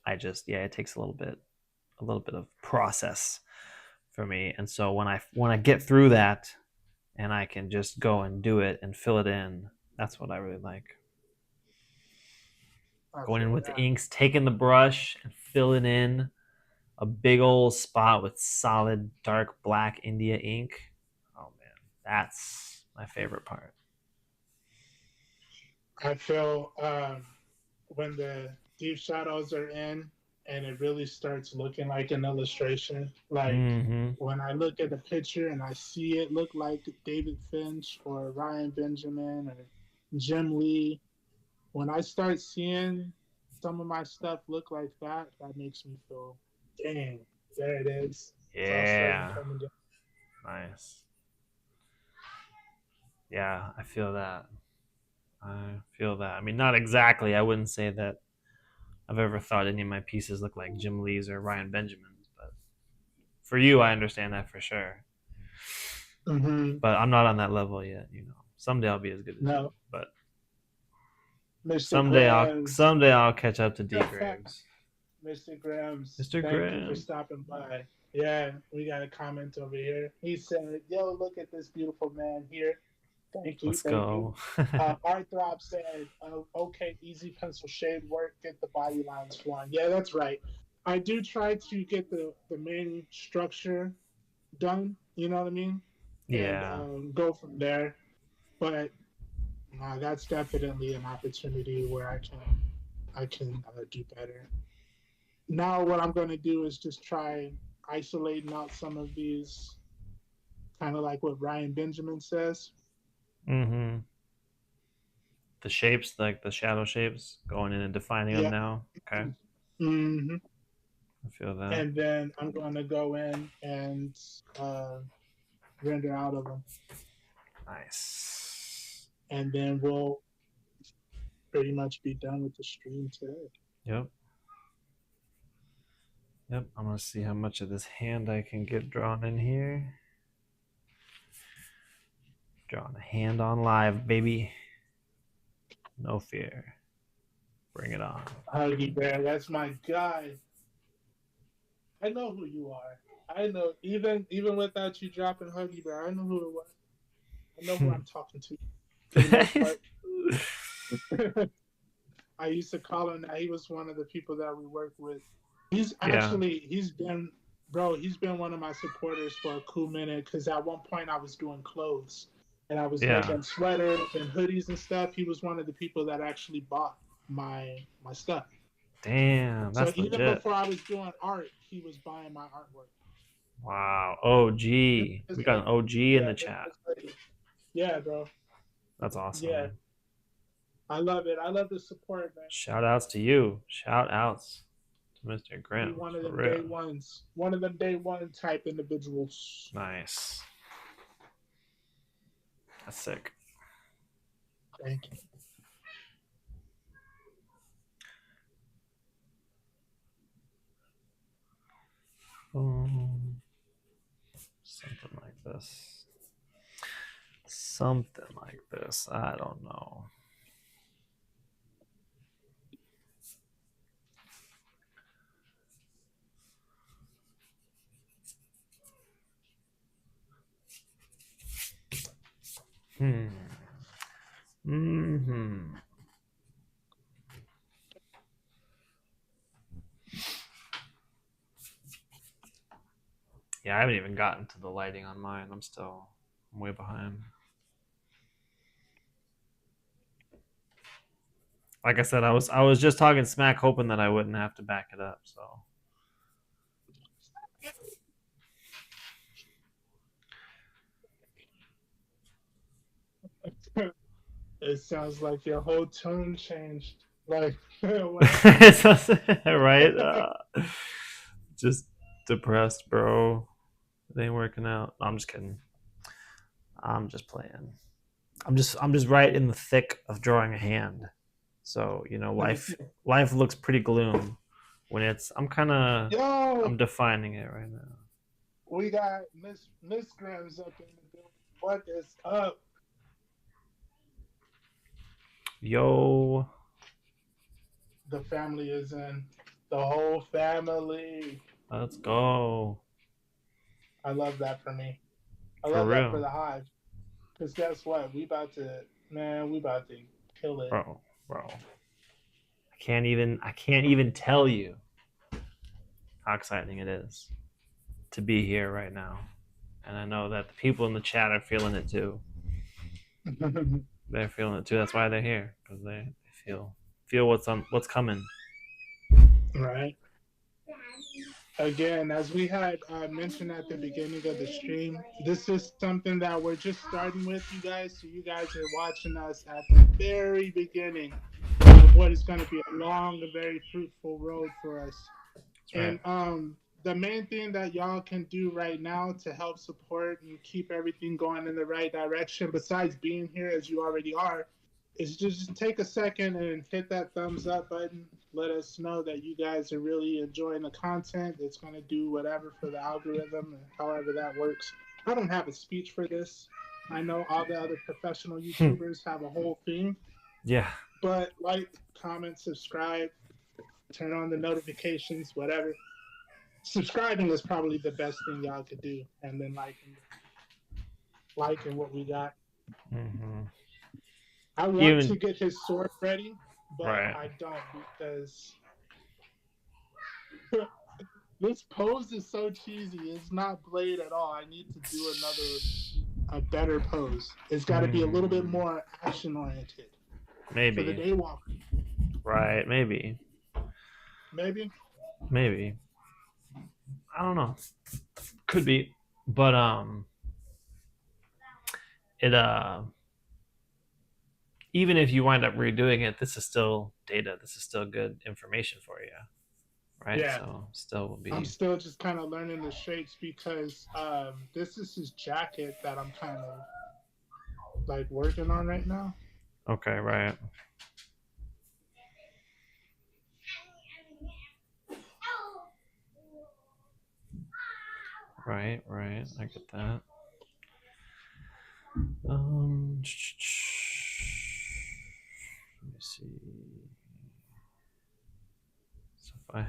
I just yeah, it takes a little bit of process for me, and so when I get through that and I can just go and do it and fill it in, that's what I really like. I Going in feel with the that. inks, taking the brush and filling in. a big old spot with solid dark black India ink. Oh man, that's my favorite part. I feel when the deep shadows are in and it really starts looking like an illustration. Like Mm-hmm. when I look at the picture and I see it look like David Finch or Ryan Benjamin or Jim Lee, when I start seeing some of my stuff look like that, that makes me feel, dang, there it is. It's all starting to Yeah, come together. nice. Yeah, I feel that. I feel that. I mean, not exactly. I wouldn't say that I've ever thought any of my pieces look like Jim Lee's or Ryan Benjamin's, but for you, I understand that for sure. Mm-hmm. But I'm not on that level yet. You know, someday I'll be as good as you. No, But Mr. someday I'll Grams. someday I'll catch up to DGraves. Mr. Grams, Mr. thank you for Graham, stopping by. Yeah, we got a comment over here. He said, "Yo, look at this beautiful man here. Thank you, let's thank you." go. Arthrop said, "Okay, easy pencil shade work. Get the body lines flowing." Yeah, that's right. I do try to get the main structure done. You know what I mean, and Yeah. go from there. But that's definitely an opportunity where I can do better. Now what I'm going to do is just try isolating out some of these, kind of like what Ryan Benjamin says. Mm-hmm. The shapes, like the shadow shapes, going in and defining them Yeah. now. Okay, hmm I feel that. And then I'm going to go in and uh, render out of them. Nice. And then we'll pretty much be done with the stream today. Yep. Yep. I'm gonna see how much of this hand I can get drawn in here. Drawing a hand on live, baby. No fear. Bring it on. Huggy Bear, that's my guy. I know who you are. I know, even without you dropping Huggy Bear, I know who it was. I know who I'm talking to for the most part. I used to call him that. He was one of the people that we worked with. Yeah. He's been one of my supporters for a cool minute because at one point I was doing clothes and I was Yeah. making sweaters and hoodies and stuff. He was one of the people that actually bought my stuff. Damn, So that's even legit. before I was doing art, he was buying my artwork. Wow. OG. We got an OG in Yeah, the chat. yeah, bro. That's Yeah, awesome. I love it. I love the support, man. Shout outs to you. Shout outs to Mr. He Grimm. one of For them real. day ones, one of them day one type individuals. Nice. That's sick. Thank you. Something like this. Something like this. I don't know. Hmm. Yeah, I haven't even gotten to the lighting on mine. I'm way behind. Like I said, I was just talking smack, hoping that I wouldn't have to back it up. So It sounds like your whole tone changed. Like, right, just depressed, bro. It ain't working out. No, I'm just kidding. I'm just playing. I'm just right in the thick of drawing a hand. So you know, life looks pretty gloom when I'm yo, defining it right now. we got Miss Grams up in the building. What is up? Yo, The family is in. The whole family. let's go. I love that for me. I For love that for real, the hive. Cause guess what? We about to kill it. bro. I can't even tell you how exciting it is to be here right now. And I know that the people in the chat are feeling it too. They're feeling it too. That's why they're here, because they feel what's coming. Right. Again, as we had mentioned at the beginning of the stream, this is something that we're just starting with, you guys. So you guys are watching us at the very beginning of what is going to be a long and very fruitful road for us. That's right. And the main thing that y'all can do right now to help support and keep everything going in the right direction, besides being here as you already are, is just take a second and hit that thumbs up button. Let us know that you guys are really enjoying the content. It's going to do whatever for the algorithm, and however that works. I don't have a speech for this. I know all the other professional YouTubers have a whole thing, Yeah. but like, comment, subscribe, turn on the notifications, whatever. Subscribing is probably the best thing y'all could do, and then liking what we got. Mm-hmm. I want to Even get his sword ready, but right. I don't, because this pose is so cheesy. It's not Blade at all. I need to do a better pose. It's got to be a little bit more action oriented for the Maybe. Daywalker. Right. Maybe. Maybe. Maybe. I don't know. Could be. But it even if you wind up redoing it, this is still data. This is still good information for you. Right? Yeah. So still will I'm be still just kind of learning the shapes, because this is his jacket that I'm kind of like working on right now. okay, right. Right, right. I get that. Let me see. So if I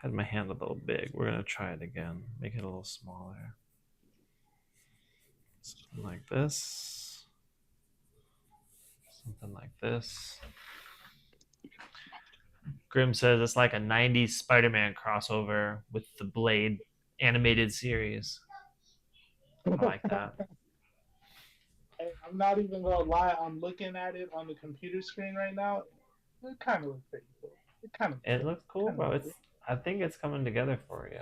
had my hand a little big, we're gonna try it again. Make it a little smaller. Something like this. Something like this. Grim says it's like a 90s Spider-Man crossover with the Blade animated series. I like that. Hey, I'm not even gonna lie. I'm looking at it on the computer screen right now. It kind of looks pretty cool. It kind of It looks cool, kind of bro. cool. I think it's coming together for you.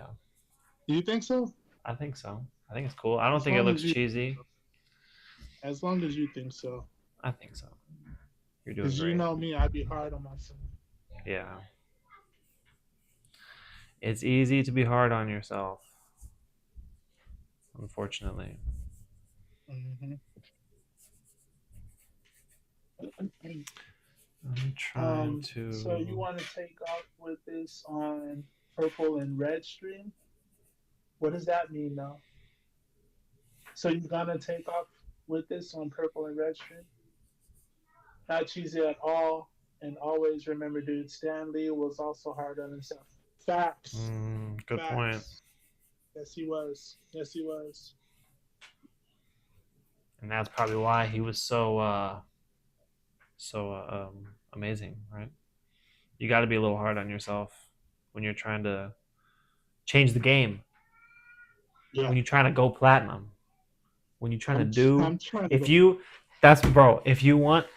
Do you think so? I think so. I think it's cool. I don't As think it long looks as you, cheesy. as long as you think so. I think so. You're doing Because you great. know me, I'd be hard on myself. Yeah. It's easy to be hard on yourself, unfortunately. Mm-hmm. I'm trying to. So you want to take off with this on purple and red stream? What does that mean now? So you're gonna take off with this on purple and red stream? Not cheesy at all. And always remember, dude, Stan Lee was also hard on himself. Facts. Good point. Facts. Yes, he was. Yes, he was. And that's probably why he was so amazing, right? You got to be a little hard on yourself when you're trying to change the game. Yeah. When you're trying to go platinum. When you're trying to do. I'm trying to If go. you, that's bro. If you want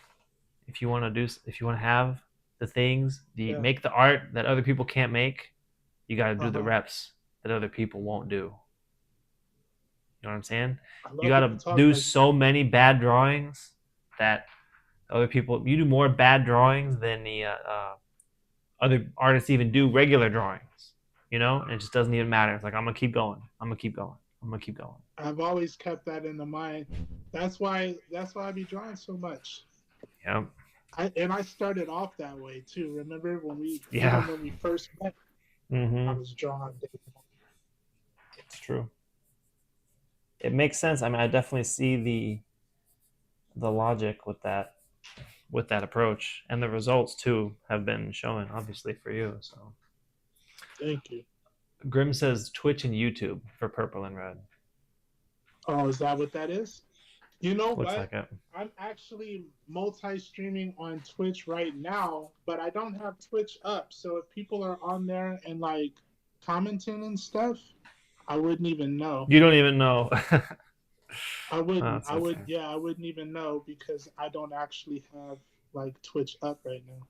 to have the things, Yeah. make the art that other people can't make, you got to do the Uh-huh. reps that other people won't do. You know what I'm saying? I love You got when to you talk do like so many bad drawings that other people. You do more bad drawings than the other artists even do regular drawings. You know, and it just doesn't even matter. It's like I'm gonna keep going. I'm gonna keep going. I'm gonna keep going. I've always kept that in the mind. That's why I be drawing so much. Yeah. I started off that way too. Remember when we Yeah. even when we first met, I was drawing. It's true. It makes sense. I mean, I definitely see the logic with that approach, and the results too have been shown obviously for you. So Thank you. Grim says Twitch and YouTube for purple and red. Oh, is that what that is? You know Looks what? like it. I'm actually multi-streaming on Twitch right now, but I don't have Twitch up. So if people are on there and like commenting and stuff, I wouldn't even know. You don't even know. I wouldn't. That's I would. okay. Yeah, I wouldn't even know because I don't actually have like Twitch up right now.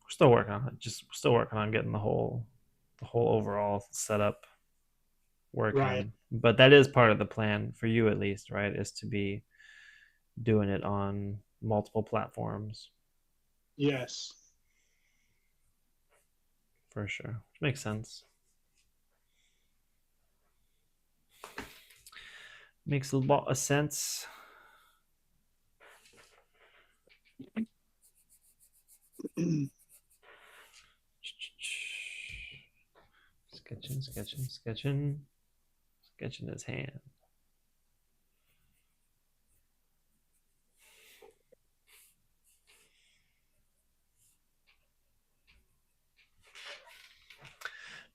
We're still working on it. Just still working on getting the whole overall setup Right. working. But that is part of the plan for you, at least, right? Is to be doing it on multiple platforms Yes. for sure. Which makes sense. Makes a lot of sense. Sketching, sketching, sketching, sketching his hand.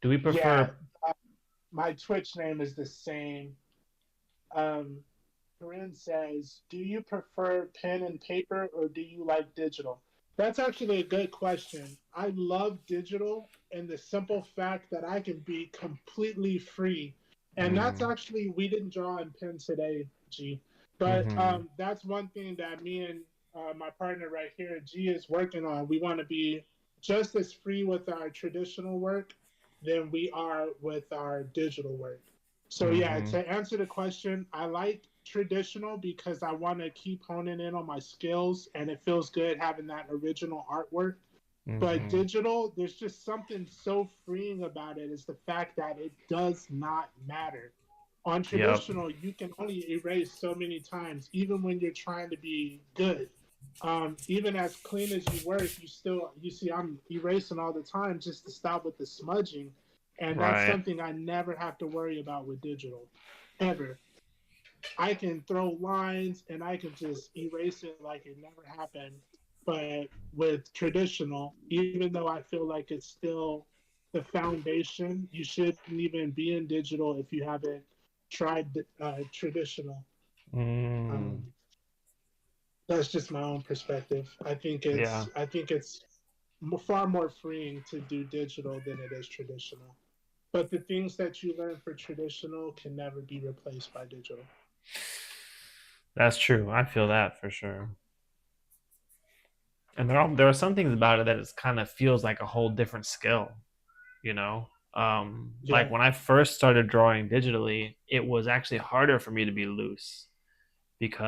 Do we Yeah. prefer? My Twitch name is the same. Um, Corinne says, "Do you prefer pen and paper or do you like digital?" That's actually a good question. I love digital and the simple fact that I can be completely free. And that's Mm, actually, we didn't draw in pen today, G. But mm-hmm, that's one thing that me and my partner right here, G, is working on. We want to be just as free with our traditional work than we are with our digital work. So yeah, mm-hmm, to answer the question, I like traditional because I want to keep honing in on my skills and it feels good having that original artwork. But mm-hmm. digital, there's just something so freeing about it is the fact that it does not matter. On Yep. traditional, you can only erase so many times, even when you're trying to be good. Even as clean as you work, you see I'm erasing all the time just to stop with the smudging, and that's Right. something I never have to worry about with digital, ever. I can throw lines and I can just erase it like it never happened. But with traditional, even though I feel like it's still the foundation, you shouldn't even be in digital if you haven't tried traditional. Mm, Um, that's just my own perspective. yeah, I think it's far more freeing to do digital than it is traditional. But the things that you learn for traditional can never be replaced by digital. that's true. I feel that for sure. And there are some things about it that it kind of feels like a whole different skill, you know. Like Yeah. when I first started drawing digitally, it was actually harder for me to be loose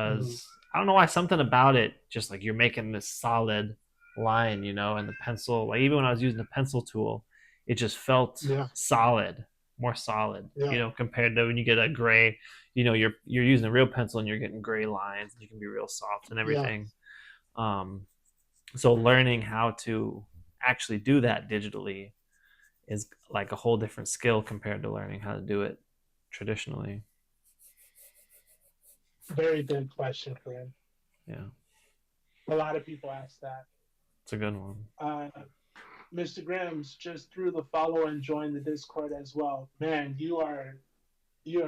Mm-hmm. because I don't know why, something about it, just like you're making this solid line, and the pencil, like even when I was using the pencil tool, it just felt Yeah. solid, more solid, Yeah. compared to when you get a gray, you're using a real pencil and you're getting gray lines and you can be real soft and Yeah. everything. Um, so learning how to actually do that digitally is like a whole different skill compared to learning how to do it traditionally. Very good question, Corinne. Yeah, A lot of people ask that. it's a good one. Uh, Mr. Grams just threw the follow and joined the Discord as well. Man, you are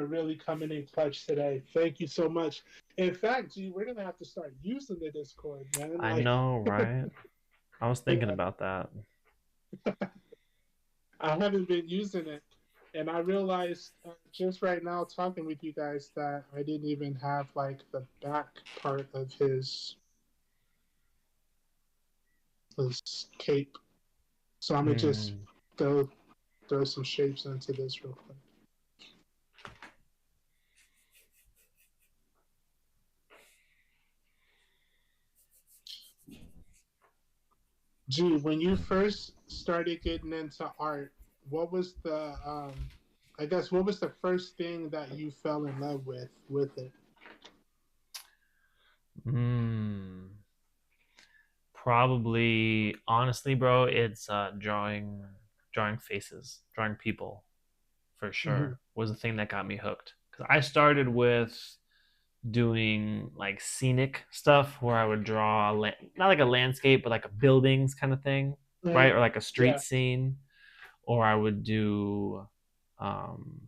really coming in clutch today. Thank you so much. In fact, G, we're gonna have to start using the Discord, man. I Like, know, right? I was thinking yeah, about that. I haven't been using it, and I realized just right now talking with you guys that I didn't even have like the back part of his cape. So I'm gonna just Hmm. throw throw some shapes into this real quick. Gee, when you first started getting into art, what was the I guess what was the first thing that you fell in love with it? Hmm. Probably, honestly, bro, it's drawing faces, drawing people, for Mm-hmm. sure, was the thing that got me hooked. Because I started with doing like scenic stuff where I would draw not like a landscape, but like a buildings kind of thing, right? Mm-hmm. Or like a street Yeah. scene, or I would do um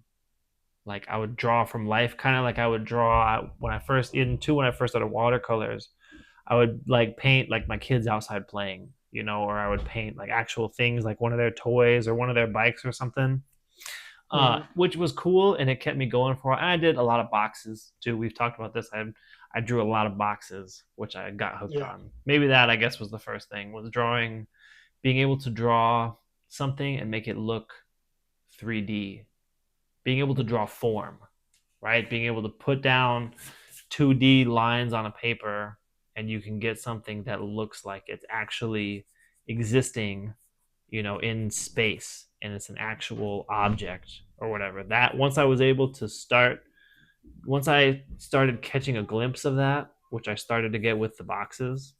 Like I would draw from life, kind of like I would draw when I first started watercolors. I would like paint like my kids outside playing, or I would paint like actual things like one of their toys or one of their bikes or something, Mhm. which was cool and it kept me going for. And I did a lot of boxes too. We've talked about this. I drew a lot of boxes, which I got hooked Yeah. on. Maybe that I guess was the first thing was drawing, being able to draw something and make it look 3D, being able to Mhm. draw form, right? Being able to put down 2D lines on a paper and you can get something that looks like it's actually existing, in space and it's an actual object or whatever. That once I started catching a glimpse of that, which I started to get with the boxes,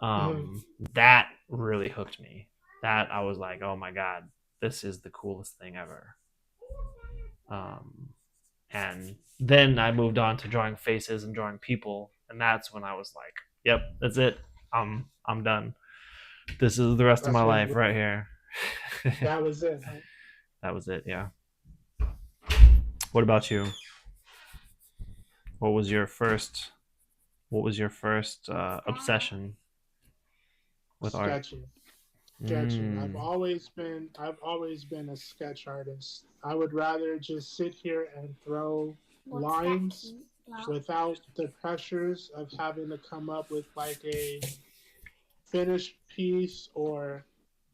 Mhm. that really hooked me. That I was like, oh my God, this is the coolest thing ever. Um, and then I moved on to drawing faces and drawing people, and that's when I was like, "Yep, that's it. I'm done. This is the rest of my That's when life right here." that was it. Huh? That was it. Yeah. What about you? What was your first? What was your first obsession with art? Sketching. Sketching. I've Mm. always been I've always been a sketch artist. I would rather just sit here and throw What's that lines cute about? without the pressures of having to come up with like a finished piece or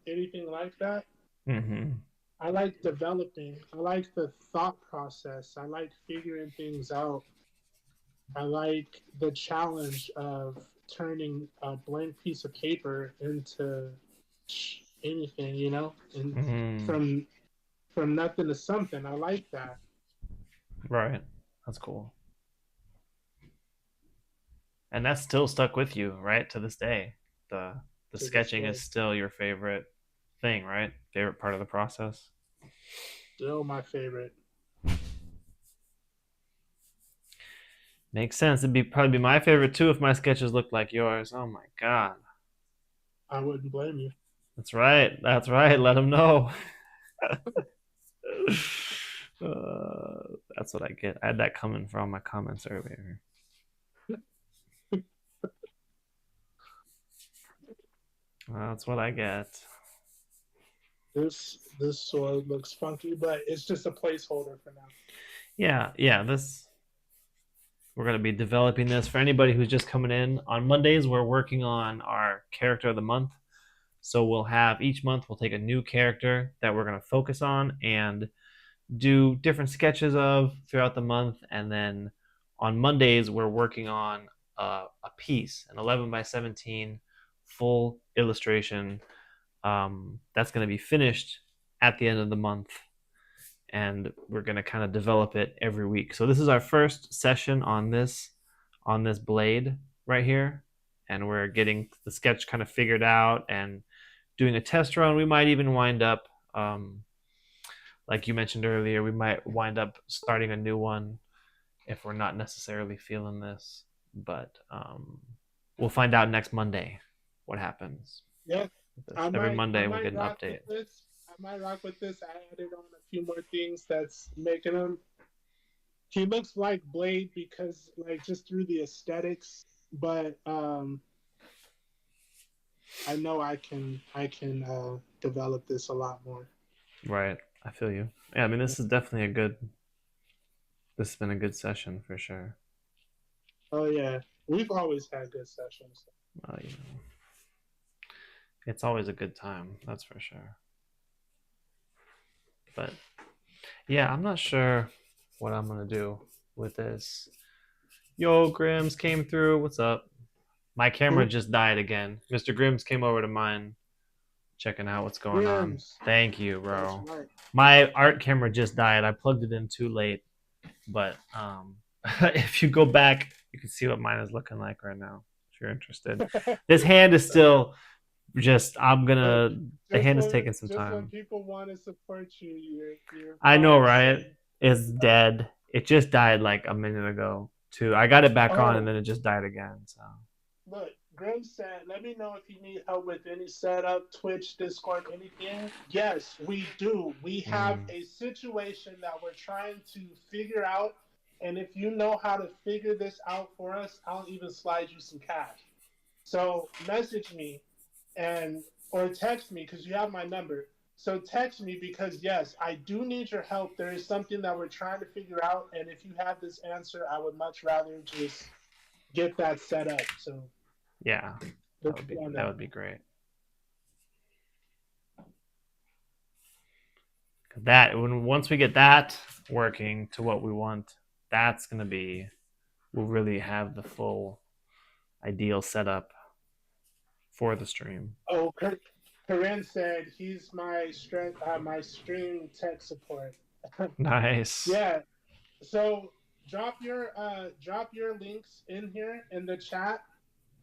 anything like that. Mm-hmm. I like developing. I like the thought process. I like figuring things out. I like the challenge of turning a blank piece of paper into anything, and Mm-hmm. from from nothing to something. I like that. Right. That's cool. And that's still stuck with you, right, to this day. The To this sketching day. is still your favorite thing, right? Favorite part of the process. Still my favorite. Makes sense. It'd be probably be my favorite too if my sketches looked like yours. Oh my god. I wouldn't blame you. That's right. That's right. Let them know. That's what I get. I had that coming from my comments earlier. That's what I get. This sword looks funky, but it's just a placeholder for now. Yeah, yeah. This we're gonna be developing this for anybody who's just coming in. On Mondays, we're working on our character of the month. So we'll have each month we'll take a new character that we're gonna focus on and do different sketches of throughout the month, and then on Mondays we're working on a piece, an 11 by 17 full illustration that's going to be finished at the end of the month, and we're going to kind of develop it every week. So this is our first session on this blade right here, and we're getting the sketch kind of figured out and doing a test run. We might even wind up like you mentioned earlier, we might wind up starting a new one if we're not necessarily feeling this. But we'll find out next Monday what happens Yeah, with this. I Every might I Monday we'll get might an rock update. with this. I might rock with this. I added on a few more things that's making him. He looks like Blade because like just through the aesthetics, but I know I can develop this a lot more. Right. I feel you. Yeah, I mean this is definitely this has been a good session for sure. Oh yeah, we've always had good sessions. You know, it's always a good time, that's for sure. But yeah, I'm not sure what I'm gonna do with this. Yo, Grims came through. What's up? My camera Who? just died again. Mr. Grims came over to mine, checking out what's going on. Grims. Thank you, That's bro. right. My art camera just died. I plugged it in too late, but if you go back, you can see what mine is looking like right now. If you're interested, this hand is still just. I'm Look, gonna. The just hand is when taking some just when time. people want to support you, your I know, phone's right? saying, It's dead. It just died like a minute ago too. I got it back on and "Oh, then it just died again. So look, Grim said, let me know if you need help with any setup, Twitch, Discord, anything. Yes, we do. We have a situation that we're trying to figure out. And if you know how to figure this out for us, I'll even slide you some cash. So message me and or text me because you have my number. So text me because yes, I do need your help. There is something that we're trying to figure out, and if you have this answer, I would much rather just get that set up. So yeah, that would be great. Once we get that working to what we want, that's gonna be, we'll really have the full ideal setup for the stream. Oh, Corinne said he's my my stream tech support. Nice. Yeah. So drop your links in here in the chat,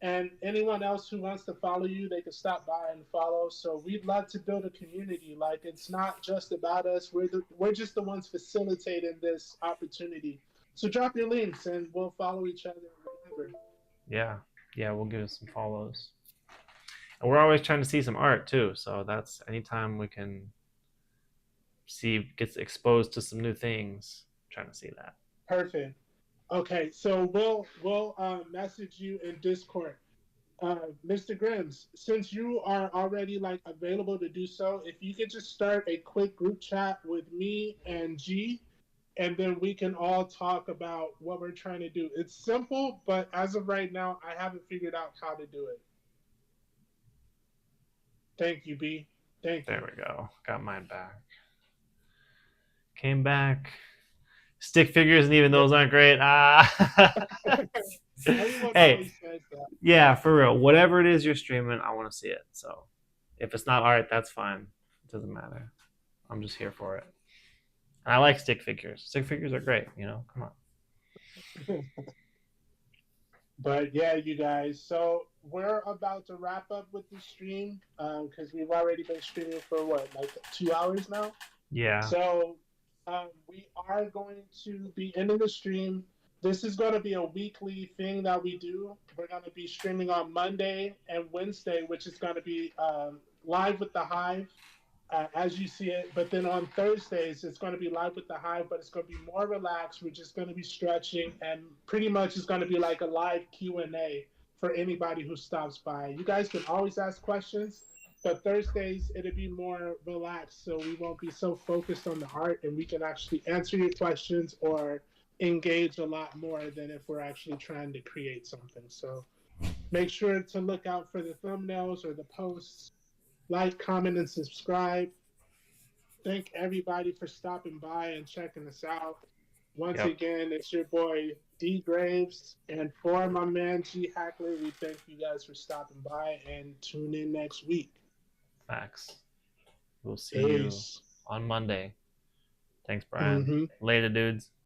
and anyone else who wants to follow you, they can stop by and follow. So we'd love to build a community. Like, it's not just about us. We're just the ones facilitating this opportunity. So drop your links and we'll follow each other wherever. Yeah, we'll give us some follows. And we're always trying to see some art too. So that's anytime we can gets exposed to some new things, I'm trying to see that. Perfect. Okay, so we'll message you in Discord. Mr. Grims, since you are already like available to do so, if you could just start a quick group chat with me and G, and then we can all talk about what we're trying to do. It's simple, but as of right now, I haven't figured out how to do it. Thank you, B. Thank you. There we go. Got mine back. Came back. Stick figures, and even those aren't great. Hey, yeah, for real. Whatever it is you're streaming, I want to see it. So if it's not art, that's fine. It doesn't matter. I'm just here for it. And I like stick figures. Stick figures are great. Come on. But yeah, you guys. So we're about to wrap up with the stream because we've already been streaming for what, like 2 hours now? Yeah. So we are going to be ending the stream. This is going to be a weekly thing that we do. We're going to be streaming on Monday and Wednesday, which is going to be live with the Hive, as you see it. But then on Thursdays, it's going to be live with the Hive, but it's going to be more relaxed. We're just going to be stretching, and pretty much it's going to be like a live Q&A for anybody who stops by. You guys can always ask questions. But Thursdays, it'll be more relaxed, so we won't be so focused on the art, and we can actually answer your questions or engage a lot more than if we're actually trying to create something. So make sure to look out for the thumbnails or the posts. Like, comment, and subscribe. Thank everybody for stopping by and checking us out. Once again, it's your boy DGraves, and for my man G Hackler, we thank you guys for stopping by and tune in next week. Facts. We'll see you on Monday. Thanks, Brian. Later, dudes.